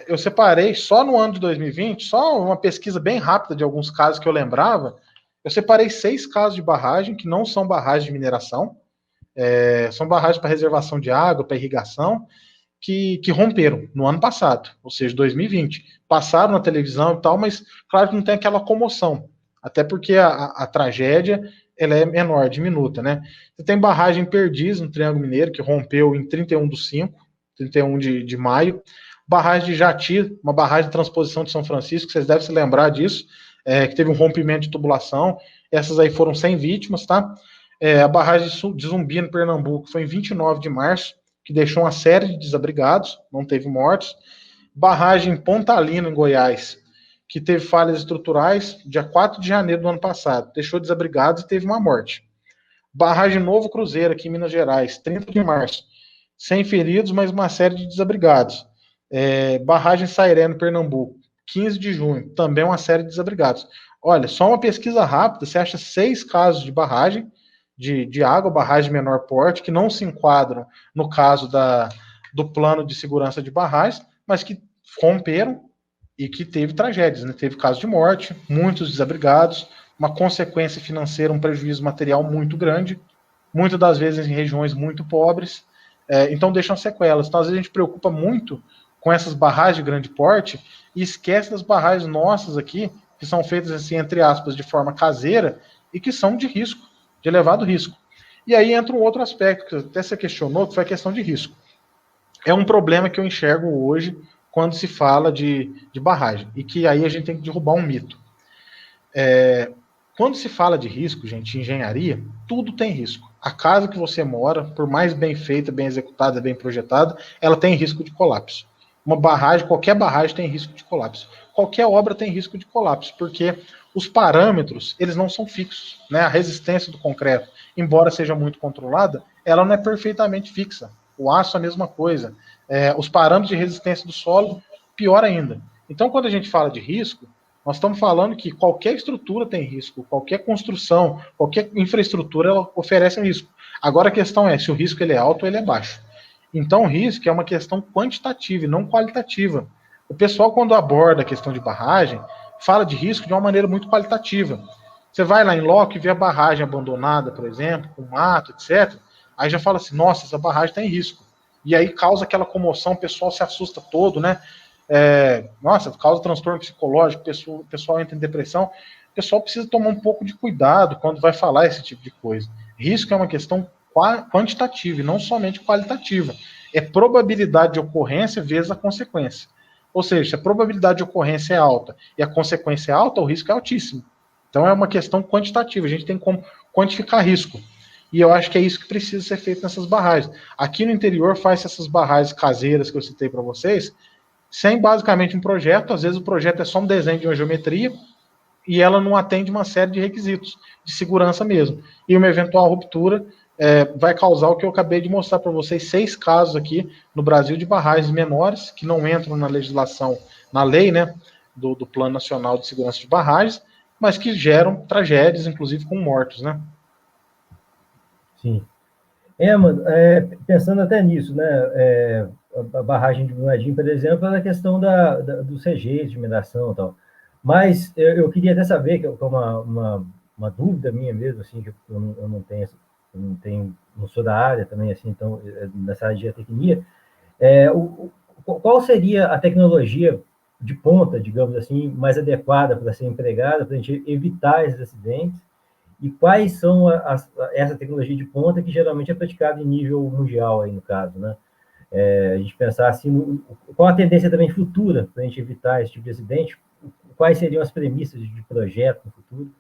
Eu separei só no ano de 2020, só uma pesquisa bem rápida de alguns casos que eu lembrava, eu separei 6 casos de barragem que não são barragens de mineração, são barragens para reservação de água, para irrigação, que romperam no ano passado, ou seja, 2020. Passaram na televisão e tal, mas claro que não tem aquela comoção, até porque a tragédia ela é menor, diminuta, né? Você tem barragem Perdiz, no Triângulo Mineiro, que rompeu em 31/5, 31 de maio. Barragem de Jati, uma barragem de transposição de São Francisco, vocês devem se lembrar disso, que teve um rompimento de tubulação. Essas aí foram 100 vítimas, tá? A barragem de Zumbi, no Pernambuco, foi em 29 de março, que deixou uma série de desabrigados, não teve mortos. Barragem Pontalina, em Goiás, que teve falhas estruturais, dia 4 de janeiro do ano passado, deixou desabrigados e teve uma morte. Barragem Novo Cruzeiro, aqui em Minas Gerais, 30 de março, 100 feridos, mas uma série de desabrigados. Barragem Sairé, no Pernambuco, 15 de junho, também uma série de desabrigados. Olha, só uma pesquisa rápida, você acha 6 casos de barragem, de água, barragem de menor porte, que não se enquadram no caso do plano de segurança de barragens, mas que romperam e que teve tragédias, né? Teve casos de morte, muitos desabrigados, uma consequência financeira, um prejuízo material muito grande, muitas das vezes em regiões muito pobres, então deixam sequelas. Então, às vezes, a gente preocupa muito com essas barragens de grande porte e esquece das barragens nossas aqui, que são feitas, assim, entre aspas, de forma caseira e que são de risco, de elevado risco. E aí entra um outro aspecto, que até você questionou, que foi a questão de risco. É um problema que eu enxergo hoje quando se fala de barragem, e que aí a gente tem que derrubar um mito. Quando se fala de risco, gente, engenharia, tudo tem risco. A casa que você mora, por mais bem feita, bem executada, bem projetada, ela tem risco de colapso. Uma barragem, qualquer barragem tem risco de colapso. qualquer obra tem risco de colapso, porque os parâmetros, eles não são fixos, né? A resistência do concreto, embora seja muito controlada, ela não é perfeitamente fixa. O aço é a mesma coisa. Os parâmetros de resistência do solo, pior ainda. Então, quando a gente fala de risco, nós estamos falando que qualquer estrutura tem risco, qualquer construção, qualquer infraestrutura, ela oferece risco. Agora a questão é se o risco ele é alto ou ele é baixo. Então, o risco é uma questão quantitativa e não qualitativa. O pessoal, quando aborda a questão de barragem, fala de risco de uma maneira muito qualitativa. Você vai lá em loco e vê a barragem abandonada, por exemplo, com mato, etc. Aí já fala assim, nossa, essa barragem tem risco. E aí causa aquela comoção, o pessoal se assusta todo, né? Nossa, causa transtorno psicológico, o pessoal entra em depressão. O pessoal precisa tomar um pouco de cuidado quando vai falar esse tipo de coisa. Risco é uma questão quantitativa e não somente qualitativa. É probabilidade de ocorrência vezes a consequência. Ou seja, se a probabilidade de ocorrência é alta e a consequência é alta, o risco é altíssimo. Então é uma questão quantitativa, a gente tem como quantificar risco. E eu acho que é isso que precisa ser feito nessas barragens. Aqui no interior faz essas barragens caseiras que eu citei para vocês, sem basicamente um projeto. Às vezes o projeto é só um desenho de uma geometria e ela não atende uma série de requisitos de segurança mesmo. E uma eventual ruptura vai causar o que eu acabei de mostrar para vocês, 6 casos aqui no Brasil de barragens menores, que não entram na legislação, na lei, né, do Plano Nacional de Segurança de Barragens, mas que geram tragédias, inclusive com mortos, né? Sim. Mano, pensando até nisso, né, a barragem de Brumadinho, por exemplo, é a questão dos rejeitos de mineração e tal. Mas eu queria até saber, que é uma dúvida minha mesmo, assim, que eu não sou da área também, assim, então, nessa área de geotecnia, qual seria a tecnologia de ponta, digamos assim, mais adequada para ser empregada para a gente evitar esses acidentes? E quais são essa tecnologia de ponta que geralmente é praticada em nível mundial, aí no caso, né? A gente pensar assim, qual a tendência também futura para a gente evitar esse tipo de acidente? Quais seriam as premissas de projeto no futuro?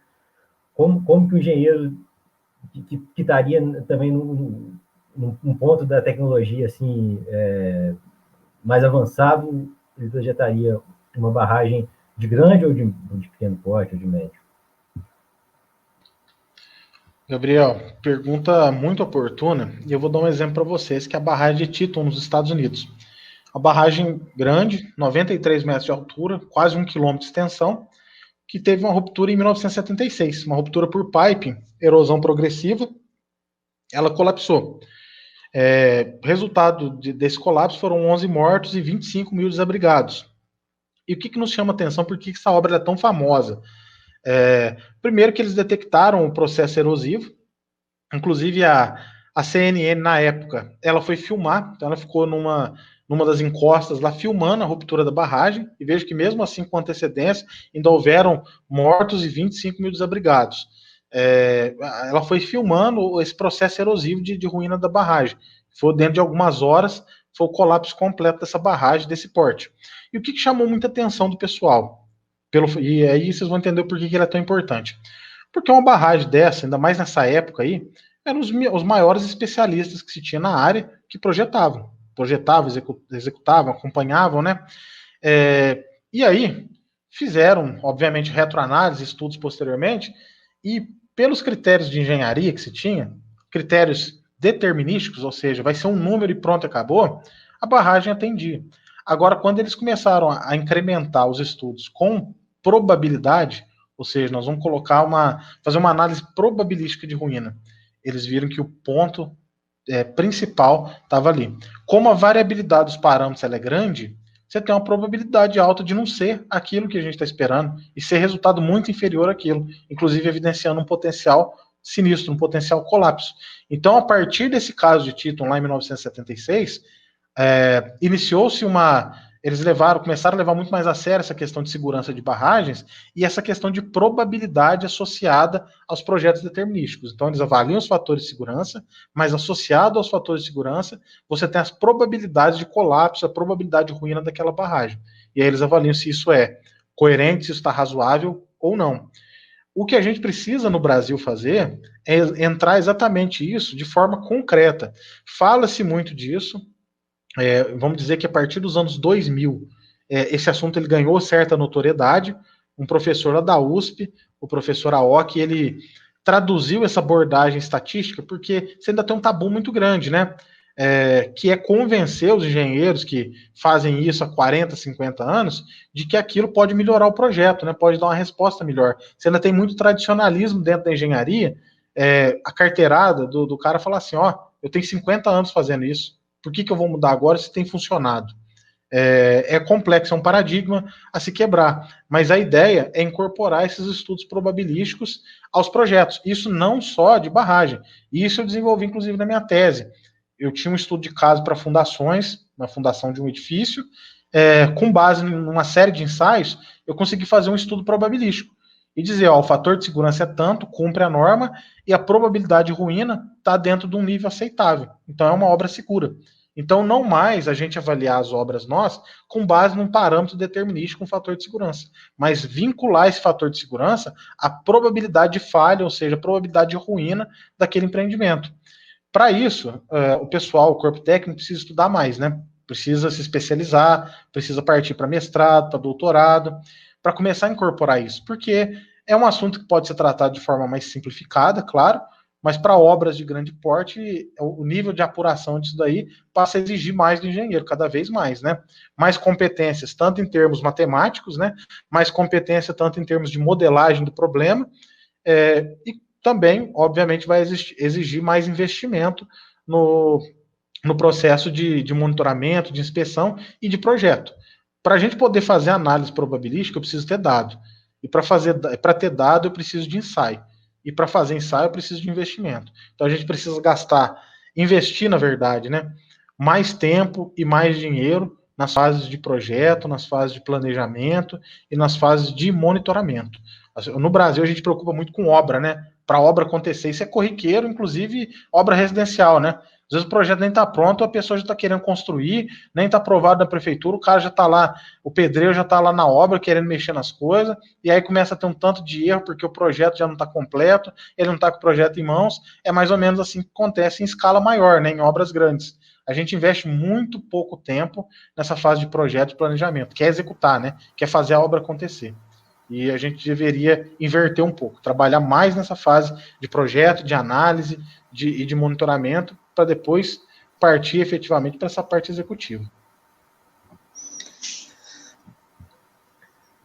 Como que o engenheiro que estaria também num ponto da tecnologia assim, mais avançado, ele projetaria uma barragem de grande ou de pequeno porte, ou de médio? Gabriel, pergunta muito oportuna, e eu vou dar um exemplo para vocês, que é a barragem de Teton, nos Estados Unidos. A barragem grande, 93 metros de altura, quase 1 quilômetro de extensão, que teve uma ruptura em 1976, uma ruptura por piping, erosão progressiva, ela colapsou. Resultado desse colapso foram 11 mortos e 25 mil desabrigados. E o que nos chama atenção, por que essa obra é tão famosa? Primeiro que eles detectaram o processo erosivo, inclusive a CNN na época, ela foi filmar, então ela ficou numa das encostas lá filmando a ruptura da barragem, e vejo que mesmo assim com antecedência ainda houveram mortos e 25 mil desabrigados. Ela foi filmando esse processo erosivo de ruína da barragem. Foi dentro de algumas horas, foi o colapso completo dessa barragem, desse porte. E o que chamou muita atenção do pessoal? E aí vocês vão entender por que ela é tão importante. Porque uma barragem dessa, ainda mais nessa época aí, eram os maiores especialistas que se tinha na área que projetavam, executavam, acompanhavam, né? E aí fizeram, obviamente, retroanálise, estudos posteriormente, e pelos critérios de engenharia que se tinha, critérios determinísticos, ou seja, vai ser um número e pronto, acabou, a barragem atendia. Agora, quando eles começaram a incrementar os estudos com probabilidade, ou seja, nós vamos fazer uma análise probabilística de ruína, eles viram que o ponto principal estava ali. Como a variabilidade dos parâmetros ela é grande, você tem uma probabilidade alta de não ser aquilo que a gente está esperando e ser resultado muito inferior àquilo, inclusive evidenciando um potencial sinistro, um potencial colapso. Então, a partir desse caso de Teton, lá em 1976, iniciou-se eles começaram a levar muito mais a sério essa questão de segurança de barragens e essa questão de probabilidade associada aos projetos determinísticos. Então, eles avaliam os fatores de segurança, mas associado aos fatores de segurança, você tem as probabilidades de colapso, a probabilidade de ruína daquela barragem. E aí eles avaliam se isso é coerente, se isso está razoável ou não. O que a gente precisa no Brasil fazer é entrar exatamente isso de forma concreta. Fala-se muito disso. Vamos dizer que a partir dos anos 2000, esse assunto ele ganhou certa notoriedade. Um professor lá da USP, o professor Aoki, ele traduziu essa abordagem estatística, porque você ainda tem um tabu muito grande, né? Que é convencer os engenheiros que fazem isso há 40, 50 anos, de que aquilo pode melhorar o projeto, né? Pode dar uma resposta melhor. Você ainda tem muito tradicionalismo dentro da engenharia, a carteirada do cara fala assim, ó, eu tenho 50 anos fazendo isso, por que eu vou mudar agora se tem funcionado? É complexo, é um paradigma a se quebrar, mas a ideia é incorporar esses estudos probabilísticos aos projetos, isso não só de barragem, isso eu desenvolvi inclusive na minha tese. Eu tinha um estudo de caso para fundações, na fundação de um edifício, com base em uma série de ensaios, eu consegui fazer um estudo probabilístico e dizer, ó, o fator de segurança é tanto, cumpre a norma, e a probabilidade de ruína está dentro de um nível aceitável. Então é uma obra segura. Então não mais a gente avaliar as obras nós com base num parâmetro determinístico, um fator de segurança, mas vincular esse fator de segurança à probabilidade de falha, ou seja, a probabilidade de ruína daquele empreendimento. Para isso, o pessoal, o corpo técnico, precisa estudar mais, né? Precisa se especializar, precisa partir para mestrado, para doutorado, para começar a incorporar isso, porque é um assunto que pode ser tratado de forma mais simplificada, claro, mas para obras de grande porte, o nível de apuração disso daí passa a exigir mais do engenheiro, cada vez mais, né? Mais competências, tanto em termos matemáticos, né? Mais competência, tanto em termos de modelagem do problema, e também, obviamente, vai exigir mais investimento no processo de monitoramento, de inspeção e de projeto. Para a gente poder fazer análise probabilística, eu preciso ter dado. E para ter dado, eu preciso de ensaio. E para fazer ensaio, eu preciso de investimento. Então a gente precisa investir, na verdade, né, mais tempo e mais dinheiro nas fases de projeto, nas fases de planejamento e nas fases de monitoramento. No Brasil, a gente preocupa muito com obra, né? Para a obra acontecer, isso é corriqueiro, inclusive obra residencial, né? Às vezes o projeto nem está pronto, a pessoa já está querendo construir, nem está aprovado na prefeitura, o cara já está lá, o pedreiro já está lá na obra, querendo mexer nas coisas, e aí começa a ter um tanto de erro, porque o projeto já não está completo, ele não está com o projeto em mãos. É mais ou menos assim que acontece em escala maior, né, em obras grandes. A gente investe muito pouco tempo nessa fase de projeto e planejamento, que é executar, né, que é fazer a obra acontecer. E a gente deveria inverter um pouco, trabalhar mais nessa fase de projeto, de análise e de monitoramento, para depois partir efetivamente para essa parte executiva.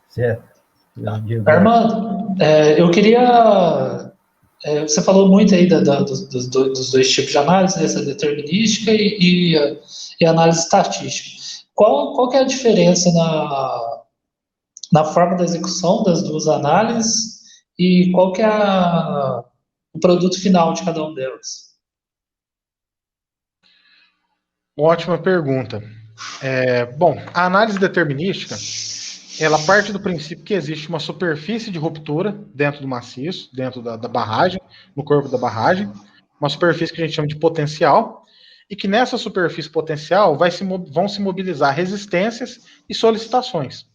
Certo. Armando, eu queria... você falou muito aí dos dois tipos de análise, né, essa determinística e a análise estatística. Qual que é a diferença na forma da execução das duas análises e qual que é o produto final de cada uma delas? Ótima pergunta. Bom, a análise determinística, ela parte do princípio que existe uma superfície de ruptura dentro do maciço, dentro da barragem, no corpo da barragem, uma superfície que a gente chama de potencial, e que nessa superfície potencial vão se mobilizar resistências e solicitações.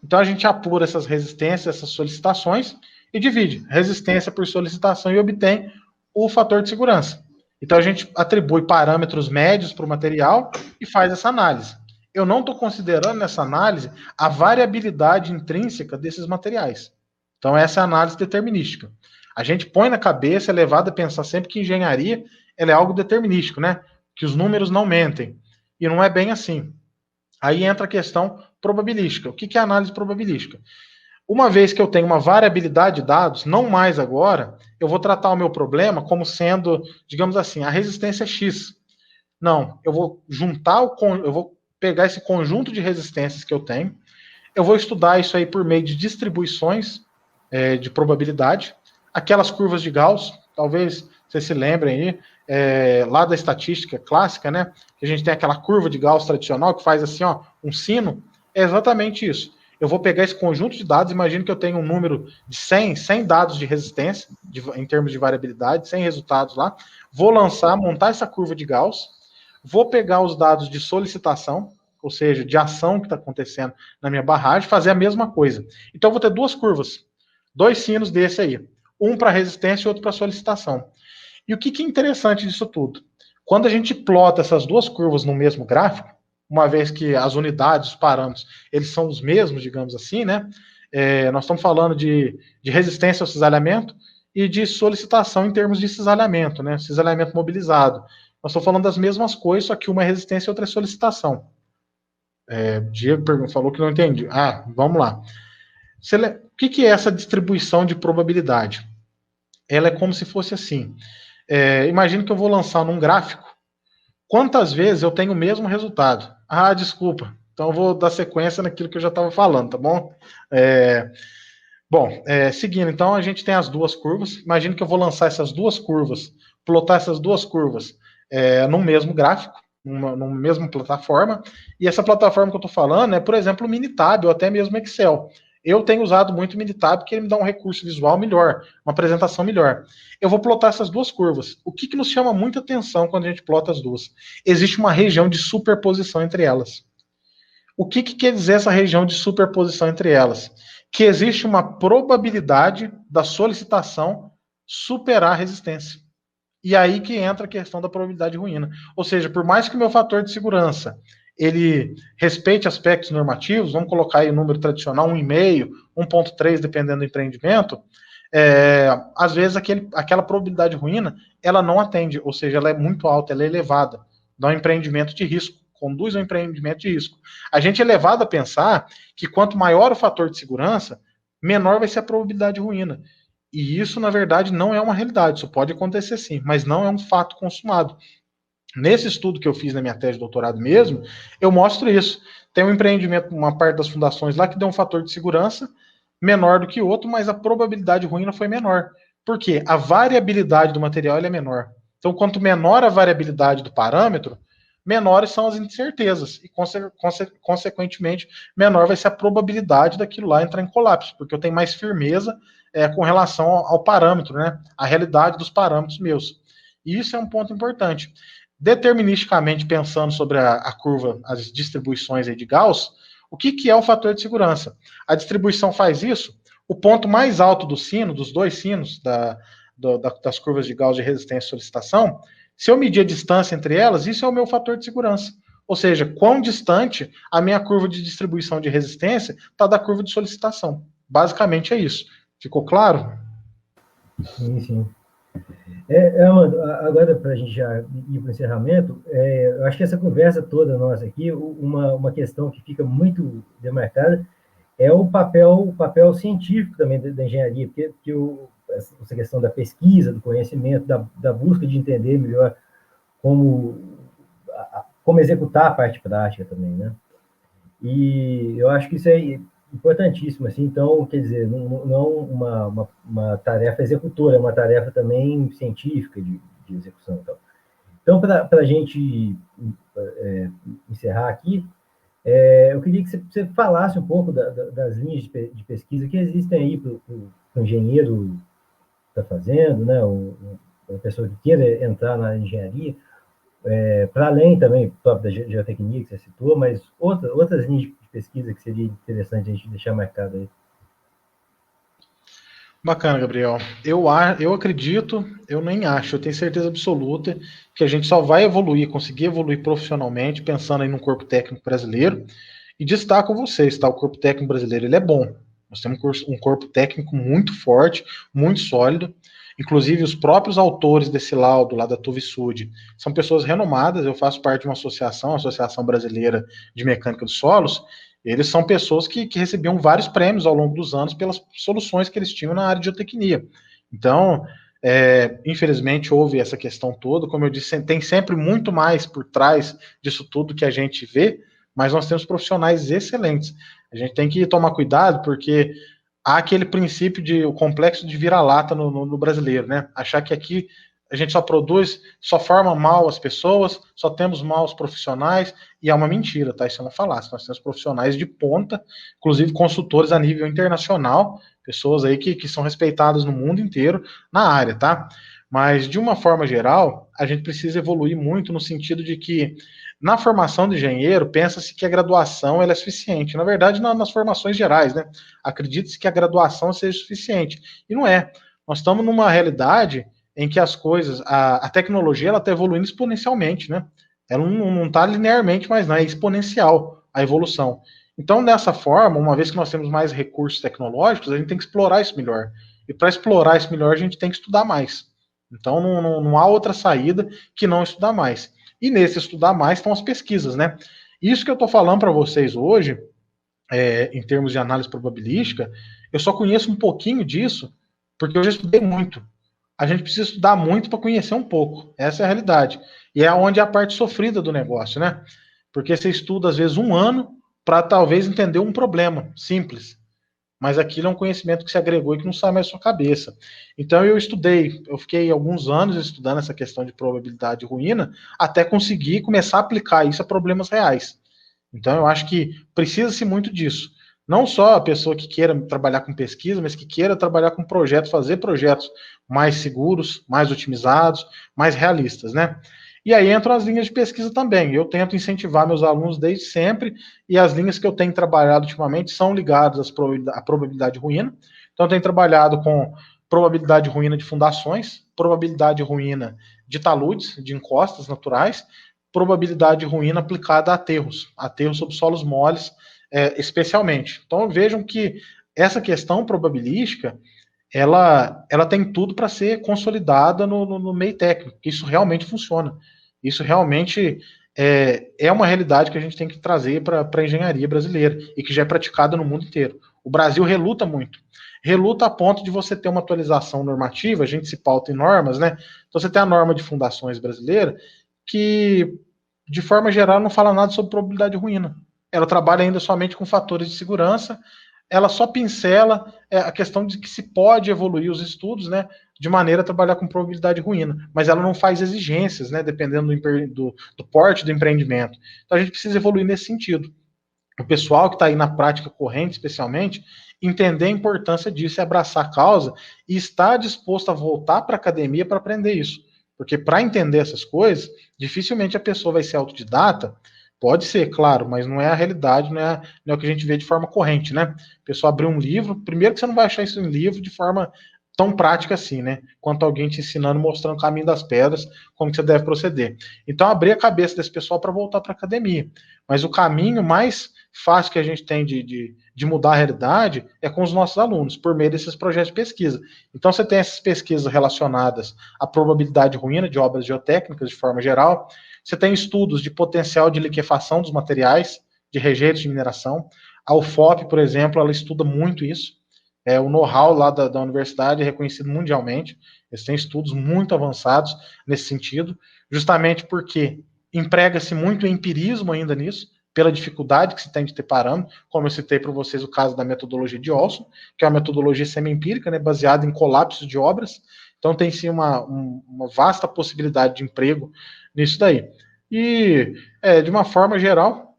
Então a gente apura essas resistências, essas solicitações, e divide resistência por solicitação e obtém o fator de segurança. Então a gente atribui parâmetros médios para o material e faz essa análise. Eu não estou considerando nessa análise a variabilidade intrínseca desses materiais. Então essa é a análise determinística. A gente põe na cabeça, é levado a pensar sempre que engenharia ela é algo determinístico, né? Que os números não mentem. E não é bem assim. Aí entra a questão probabilística. O que é análise probabilística? Uma vez que eu tenho uma variabilidade de dados, não mais agora, eu vou tratar o meu problema como sendo, digamos assim, a resistência X. Não, eu vou eu vou pegar esse conjunto de resistências que eu tenho, eu vou estudar isso aí por meio de distribuições de probabilidade, aquelas curvas de Gauss, talvez vocês se lembrem aí, lá da estatística clássica, né? Que a gente tem aquela curva de Gauss tradicional que faz assim, ó, um sino. É exatamente isso. Eu vou pegar esse conjunto de dados, imagino que eu tenho um número de 100 dados de resistência, em termos de variabilidade, 100 resultados lá, vou montar essa curva de Gauss, vou pegar os dados de solicitação, ou seja, de ação que está acontecendo na minha barragem, fazer a mesma coisa. Então eu vou ter duas curvas, dois sinos desse aí, um para resistência e outro para solicitação. E o que é interessante disso tudo? Quando a gente plota essas duas curvas no mesmo gráfico, uma vez que as unidades, os parâmetros, eles são os mesmos, digamos assim, né? Nós estamos falando de resistência ao cisalhamento e de solicitação em termos de cisalhamento, né? Cisalhamento mobilizado. Nós estamos falando das mesmas coisas, só que uma é resistência e outra é solicitação. Diego falou que não entendi. Vamos lá. O que é essa distribuição de probabilidade? Ela é como se fosse assim. Imagina que eu vou lançar num gráfico quantas vezes eu tenho o mesmo resultado. Desculpa. Então eu vou dar sequência naquilo que eu já estava falando, tá bom? Seguindo, então a gente tem as duas curvas. Imagina que eu vou lançar essas duas curvas, plotar essas duas curvas num mesmo gráfico, numa mesma plataforma. E essa plataforma que eu estou falando é, por exemplo, o Minitab ou até mesmo Excel. Eu tenho usado muito o Minitab porque ele me dá um recurso visual melhor, uma apresentação melhor. Eu vou plotar essas duas curvas. O que nos chama muita atenção quando a gente plota as duas? Existe uma região de superposição entre elas. O que quer dizer essa região de superposição entre elas? Que existe uma probabilidade da solicitação superar a resistência. E aí que entra a questão da probabilidade de ruína. Ou seja, por mais que o meu fator de segurança ele respeite aspectos normativos, vamos colocar aí o número tradicional, 1,5, 1,3, dependendo do empreendimento, às vezes aquela probabilidade de ruína, ela não atende, ou seja, ela é muito alta, ela é elevada, dá um empreendimento de risco, conduz a um empreendimento de risco. A gente é levado a pensar que quanto maior o fator de segurança, menor vai ser a probabilidade de ruína. E isso, na verdade, não é uma realidade, isso pode acontecer sim, mas não é um fato consumado. Nesse estudo que eu fiz na minha tese de doutorado mesmo, eu mostro isso. Tem um empreendimento, uma parte das fundações lá que deu um fator de segurança menor do que o outro, mas a probabilidade de ruína foi menor. Por quê? A variabilidade do material é menor. Então, quanto menor a variabilidade do parâmetro, menores são as incertezas e, consequentemente, menor vai ser a probabilidade daquilo lá entrar em colapso, porque eu tenho mais firmeza com relação ao parâmetro, né? A realidade dos parâmetros meus. E isso é um ponto importante. Deterministicamente pensando sobre a curva, as distribuições aí de Gauss, o que é o fator de segurança? A distribuição faz isso, o ponto mais alto do sino, dos dois sinos das curvas de Gauss de resistência e solicitação, se eu medir a distância entre elas, isso é o meu fator de segurança. Ou seja, quão distante a minha curva de distribuição de resistência está da curva de solicitação. Basicamente é isso. Ficou claro? Sim, sim. Agora, para a gente já ir para o encerramento, eu acho que essa conversa toda nossa aqui, uma questão que fica muito demarcada é o papel científico também da engenharia, porque essa questão da pesquisa, do conhecimento, da busca de entender melhor como executar a parte prática também, né? E eu acho que isso é importantíssimo, assim. Então, quer dizer, não uma tarefa executora, é uma tarefa também científica de execução. Então, para a gente encerrar aqui, eu queria que você falasse um pouco das linhas de pesquisa que existem aí para o engenheiro está fazendo, né? Uma pessoa que queira entrar na engenharia, para além também da geotecnia que você citou, mas outras linhas de pesquisa que seria interessante a gente deixar marcado aí. Bacana, Gabriel. Eu acredito, eu nem acho, eu tenho certeza absoluta que a gente só vai conseguir evoluir profissionalmente, pensando aí no corpo técnico brasileiro, e destaco vocês, tá? O corpo técnico brasileiro, ele é bom. Nós temos um corpo técnico muito forte, muito sólido. Inclusive, os próprios autores desse laudo, lá da TUVSUD, são pessoas renomadas. Eu faço parte de uma associação, a Associação Brasileira de Mecânica dos Solos. Eles são pessoas que recebiam vários prêmios ao longo dos anos pelas soluções que eles tinham na área de geotecnia. Então, infelizmente, houve essa questão toda. Como eu disse, tem sempre muito mais por trás disso tudo que a gente vê, mas nós temos profissionais excelentes. A gente tem que tomar cuidado, porque há aquele princípio o complexo de vira-lata no brasileiro, né? Achar que aqui a gente só forma mal as pessoas, só temos maus profissionais, e é uma mentira, tá? Isso é uma falácia. Nós temos profissionais de ponta, inclusive consultores a nível internacional, pessoas aí que são respeitadas no mundo inteiro na área, tá? Mas, de uma forma geral, a gente precisa evoluir muito no sentido de que, na formação de engenheiro, pensa-se que a graduação ela é suficiente. Na verdade, nas formações gerais, né? Acredita-se que a graduação seja suficiente. E não é. Nós estamos numa realidade em que as coisas, a tecnologia, ela está evoluindo exponencialmente, né? Ela não está linearmente, mas não, é exponencial a evolução. Então, dessa forma, uma vez que nós temos mais recursos tecnológicos, a gente tem que explorar isso melhor. E para explorar isso melhor, a gente tem que estudar mais. Então, não há outra saída que não estudar mais. E nesse estudar mais estão as pesquisas, né? Isso que eu estou falando para vocês hoje, em termos de análise probabilística, eu só conheço um pouquinho disso porque eu já estudei muito. A gente precisa estudar muito para conhecer um pouco. Essa é a realidade. E é onde é a parte sofrida do negócio, né? Porque você estuda, às vezes, 1 ano para talvez entender um problema simples. Mas aquilo é um conhecimento que se agregou e que não sai mais da sua cabeça. Então eu fiquei alguns anos estudando essa questão de probabilidade de ruína, até conseguir começar a aplicar isso a problemas reais. Então eu acho que precisa-se muito disso. Não só a pessoa que queira trabalhar com pesquisa, mas que queira trabalhar com projetos, fazer projetos mais seguros, mais otimizados, mais realistas, né? E aí entram as linhas de pesquisa também. Eu tento incentivar meus alunos desde sempre, e as linhas que eu tenho trabalhado ultimamente são ligadas à probabilidade de ruína. Então, eu tenho trabalhado com probabilidade de ruína de fundações, probabilidade de ruína de taludes, de encostas naturais, probabilidade de ruína aplicada a aterros sobre solos moles, especialmente. Então, vejam que essa questão probabilística, ela tem tudo para ser consolidada no meio técnico, que isso realmente funciona. Isso realmente é uma realidade que a gente tem que trazer para a engenharia brasileira e que já é praticada no mundo inteiro. O Brasil reluta muito. Reluta a ponto de você ter uma atualização normativa, a gente se pauta em normas, né? Então você tem a norma de fundações brasileira, que, de forma geral, não fala nada sobre probabilidade de ruína. Ela trabalha ainda somente com fatores de segurança, ela só pincela a questão de que se pode evoluir os estudos, né, de maneira a trabalhar com probabilidade de ruína, mas ela não faz exigências, né, dependendo do porte do empreendimento. Então a gente precisa evoluir nesse sentido. O pessoal que está aí na prática corrente, especialmente, entender a importância disso e abraçar a causa e estar disposto a voltar para a academia para aprender isso. Porque para entender essas coisas, dificilmente a pessoa vai ser autodidata. Pode ser, claro, mas não é a realidade, não é o que a gente vê de forma corrente, né? A pessoa abrir um livro, primeiro que você não vai achar isso em livro de forma tão prática assim, né? Quanto alguém te ensinando, mostrando o caminho das pedras, como que você deve proceder. Então, abrir a cabeça desse pessoal para voltar para a academia. Mas o caminho mais fácil que a gente tem de mudar a realidade é com os nossos alunos, por meio desses projetos de pesquisa. Então, você tem essas pesquisas relacionadas à probabilidade de ruína de obras geotécnicas, de forma geral. Você tem estudos de potencial de liquefação dos materiais, de rejeitos de mineração. A UFOP, por exemplo, ela estuda muito isso. O know-how lá da universidade é reconhecido mundialmente. Eles têm estudos muito avançados nesse sentido, justamente porque emprega-se muito empirismo ainda nisso, pela dificuldade que se tem de ter parâmetro, como eu citei para vocês o caso da metodologia de Olson, que é uma metodologia semi-empírica, né, baseada em colapsos de obras. Então tem sim uma vasta possibilidade de emprego nisso daí. E, de uma forma geral,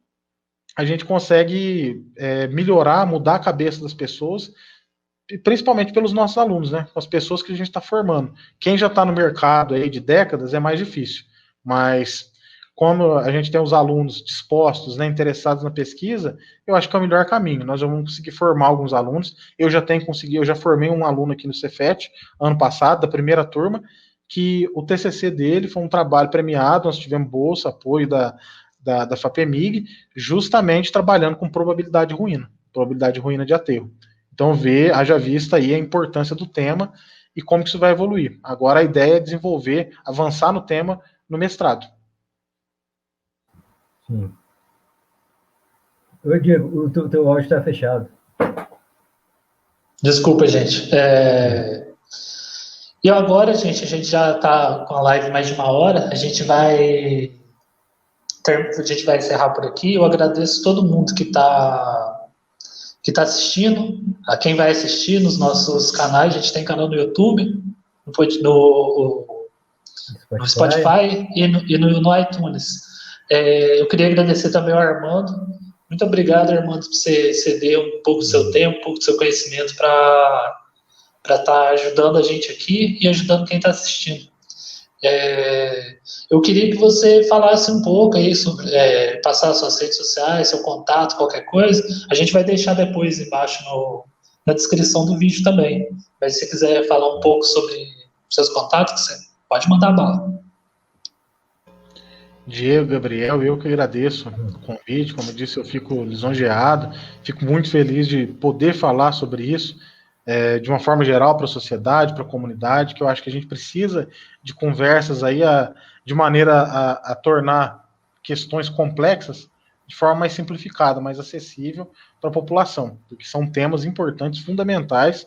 a gente consegue melhorar, mudar a cabeça das pessoas, principalmente pelos nossos alunos, né? As pessoas que a gente está formando. Quem já está no mercado aí de décadas é mais difícil, mas como a gente tem os alunos dispostos, né, interessados na pesquisa, eu acho que é o melhor caminho. Nós já vamos conseguir formar alguns alunos. Eu já formei um aluno aqui no Cefet, ano passado, da primeira turma, que o TCC dele foi um trabalho premiado, nós tivemos bolsa, apoio da FAPEMIG, justamente trabalhando com probabilidade de ruína de aterro. Então, haja vista aí a importância do tema e como que isso vai evoluir. Agora, a ideia é desenvolver, avançar no tema no mestrado. Sim. Oi, Diego, o teu áudio está fechado. Desculpa, gente. E agora, gente, a gente já está com a live mais de 1 hora, a gente vai encerrar por aqui. Eu agradeço todo mundo que está assistindo, a quem vai assistir nos nossos canais. A gente tem canal no YouTube, no Spotify e no iTunes. Eu queria agradecer também ao Armando. Muito obrigado, Armando, por você ceder um pouco do seu tempo, um pouco do seu conhecimento para estar ajudando a gente aqui e ajudando quem está assistindo. Eu queria que você falasse um pouco aí sobre passar suas redes sociais, seu contato, qualquer coisa. A gente vai deixar depois embaixo na descrição do vídeo também. Mas se você quiser falar um pouco sobre seus contatos, você pode mandar bala. Diego, Gabriel, eu que agradeço o convite. Como eu disse, eu fico lisonjeado, fico muito feliz de poder falar sobre isso, de uma forma geral para a sociedade, para a comunidade, que eu acho que a gente precisa de conversas aí de maneira a tornar questões complexas de forma mais simplificada, mais acessível para a população, porque são temas importantes, fundamentais,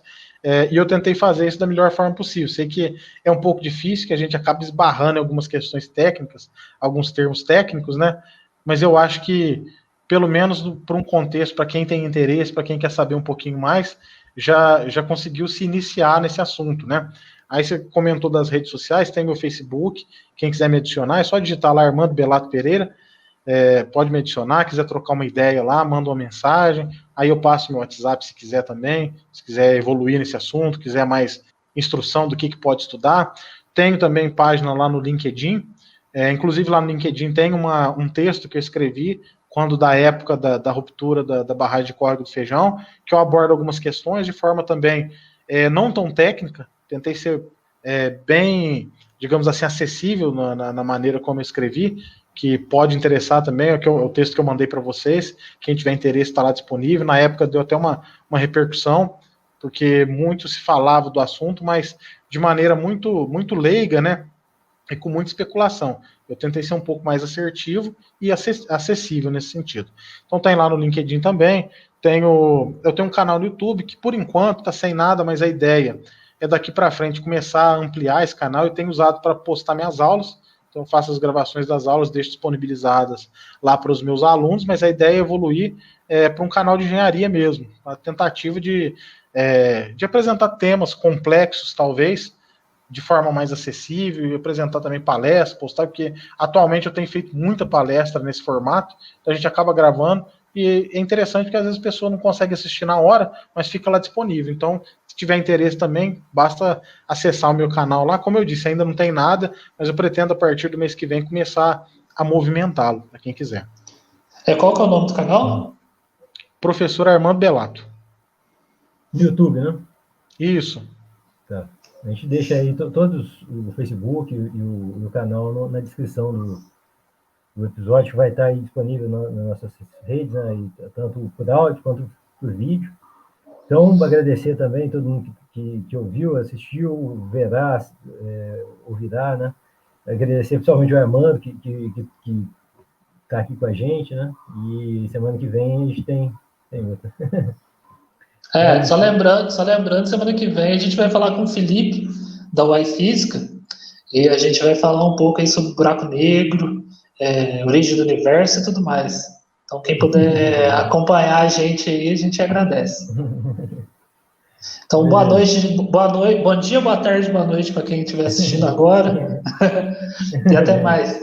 e eu tentei fazer isso da melhor forma possível. Sei que é um pouco difícil, que a gente acaba esbarrando em algumas questões técnicas, alguns termos técnicos, né? Mas eu acho que, pelo menos para um contexto, para quem tem interesse, para quem quer saber um pouquinho mais, já conseguiu se iniciar nesse assunto, né? Aí você comentou das redes sociais, tem meu Facebook, quem quiser me adicionar, é só digitar lá Armando Belato Pereira, pode me adicionar, quiser trocar uma ideia lá, manda uma mensagem, aí eu passo meu WhatsApp se quiser também, se quiser evoluir nesse assunto, quiser mais instrução do que pode estudar. Tenho também página lá no LinkedIn, inclusive lá no LinkedIn tem um texto que eu escrevi quando da época da ruptura da barragem de córrego do Feijão, que eu abordo algumas questões de forma também não tão técnica, tentei ser bem, digamos assim, acessível na maneira como eu escrevi, que pode interessar também, é o texto que eu mandei para vocês, quem tiver interesse está lá disponível. Na época deu até uma repercussão, porque muito se falava do assunto, mas de maneira muito, muito leiga, né, e com muita especulação. Eu tentei ser um pouco mais assertivo e acessível nesse sentido. Então tem lá no LinkedIn também, eu tenho um canal no YouTube que por enquanto está sem nada, mas a ideia é daqui para frente começar a ampliar esse canal. Eu tenho usado para postar minhas aulas, então eu faço as gravações das aulas, deixo disponibilizadas lá para os meus alunos, mas a ideia é evoluir para um canal de engenharia mesmo, a tentativa de apresentar temas complexos, talvez, de forma mais acessível, e apresentar também palestras, postar, porque atualmente eu tenho feito muita palestra nesse formato, então a gente acaba gravando, e é interessante que às vezes a pessoa não consegue assistir na hora, mas fica lá disponível. Então, se tiver interesse também, basta acessar o meu canal lá. Como eu disse, ainda não tem nada, mas eu pretendo, a partir do mês que vem, começar a movimentá-lo, para quem quiser. Qual que é o nome do canal? Professor Armando Belato. No YouTube, né? Isso. Tá. A gente deixa aí todos o Facebook e o canal na descrição do episódio, que vai estar aí disponível nas nossas redes, né? Tanto por áudio quanto por vídeo. Então, agradecer também a todo mundo que ouviu, assistiu, verá, ouvirá, né? Agradecer principalmente o Armando, que está aqui com a gente, né? E semana que vem a gente tem outra. Só lembrando, semana que vem a gente vai falar com o Felipe, da UAI Física, e a gente vai falar um pouco aí sobre o buraco negro, origem do universo e tudo mais. Então, quem puder acompanhar a gente aí, a gente agradece. Então, boa noite, bom dia, boa tarde, boa noite para quem estiver assistindo agora. E até mais.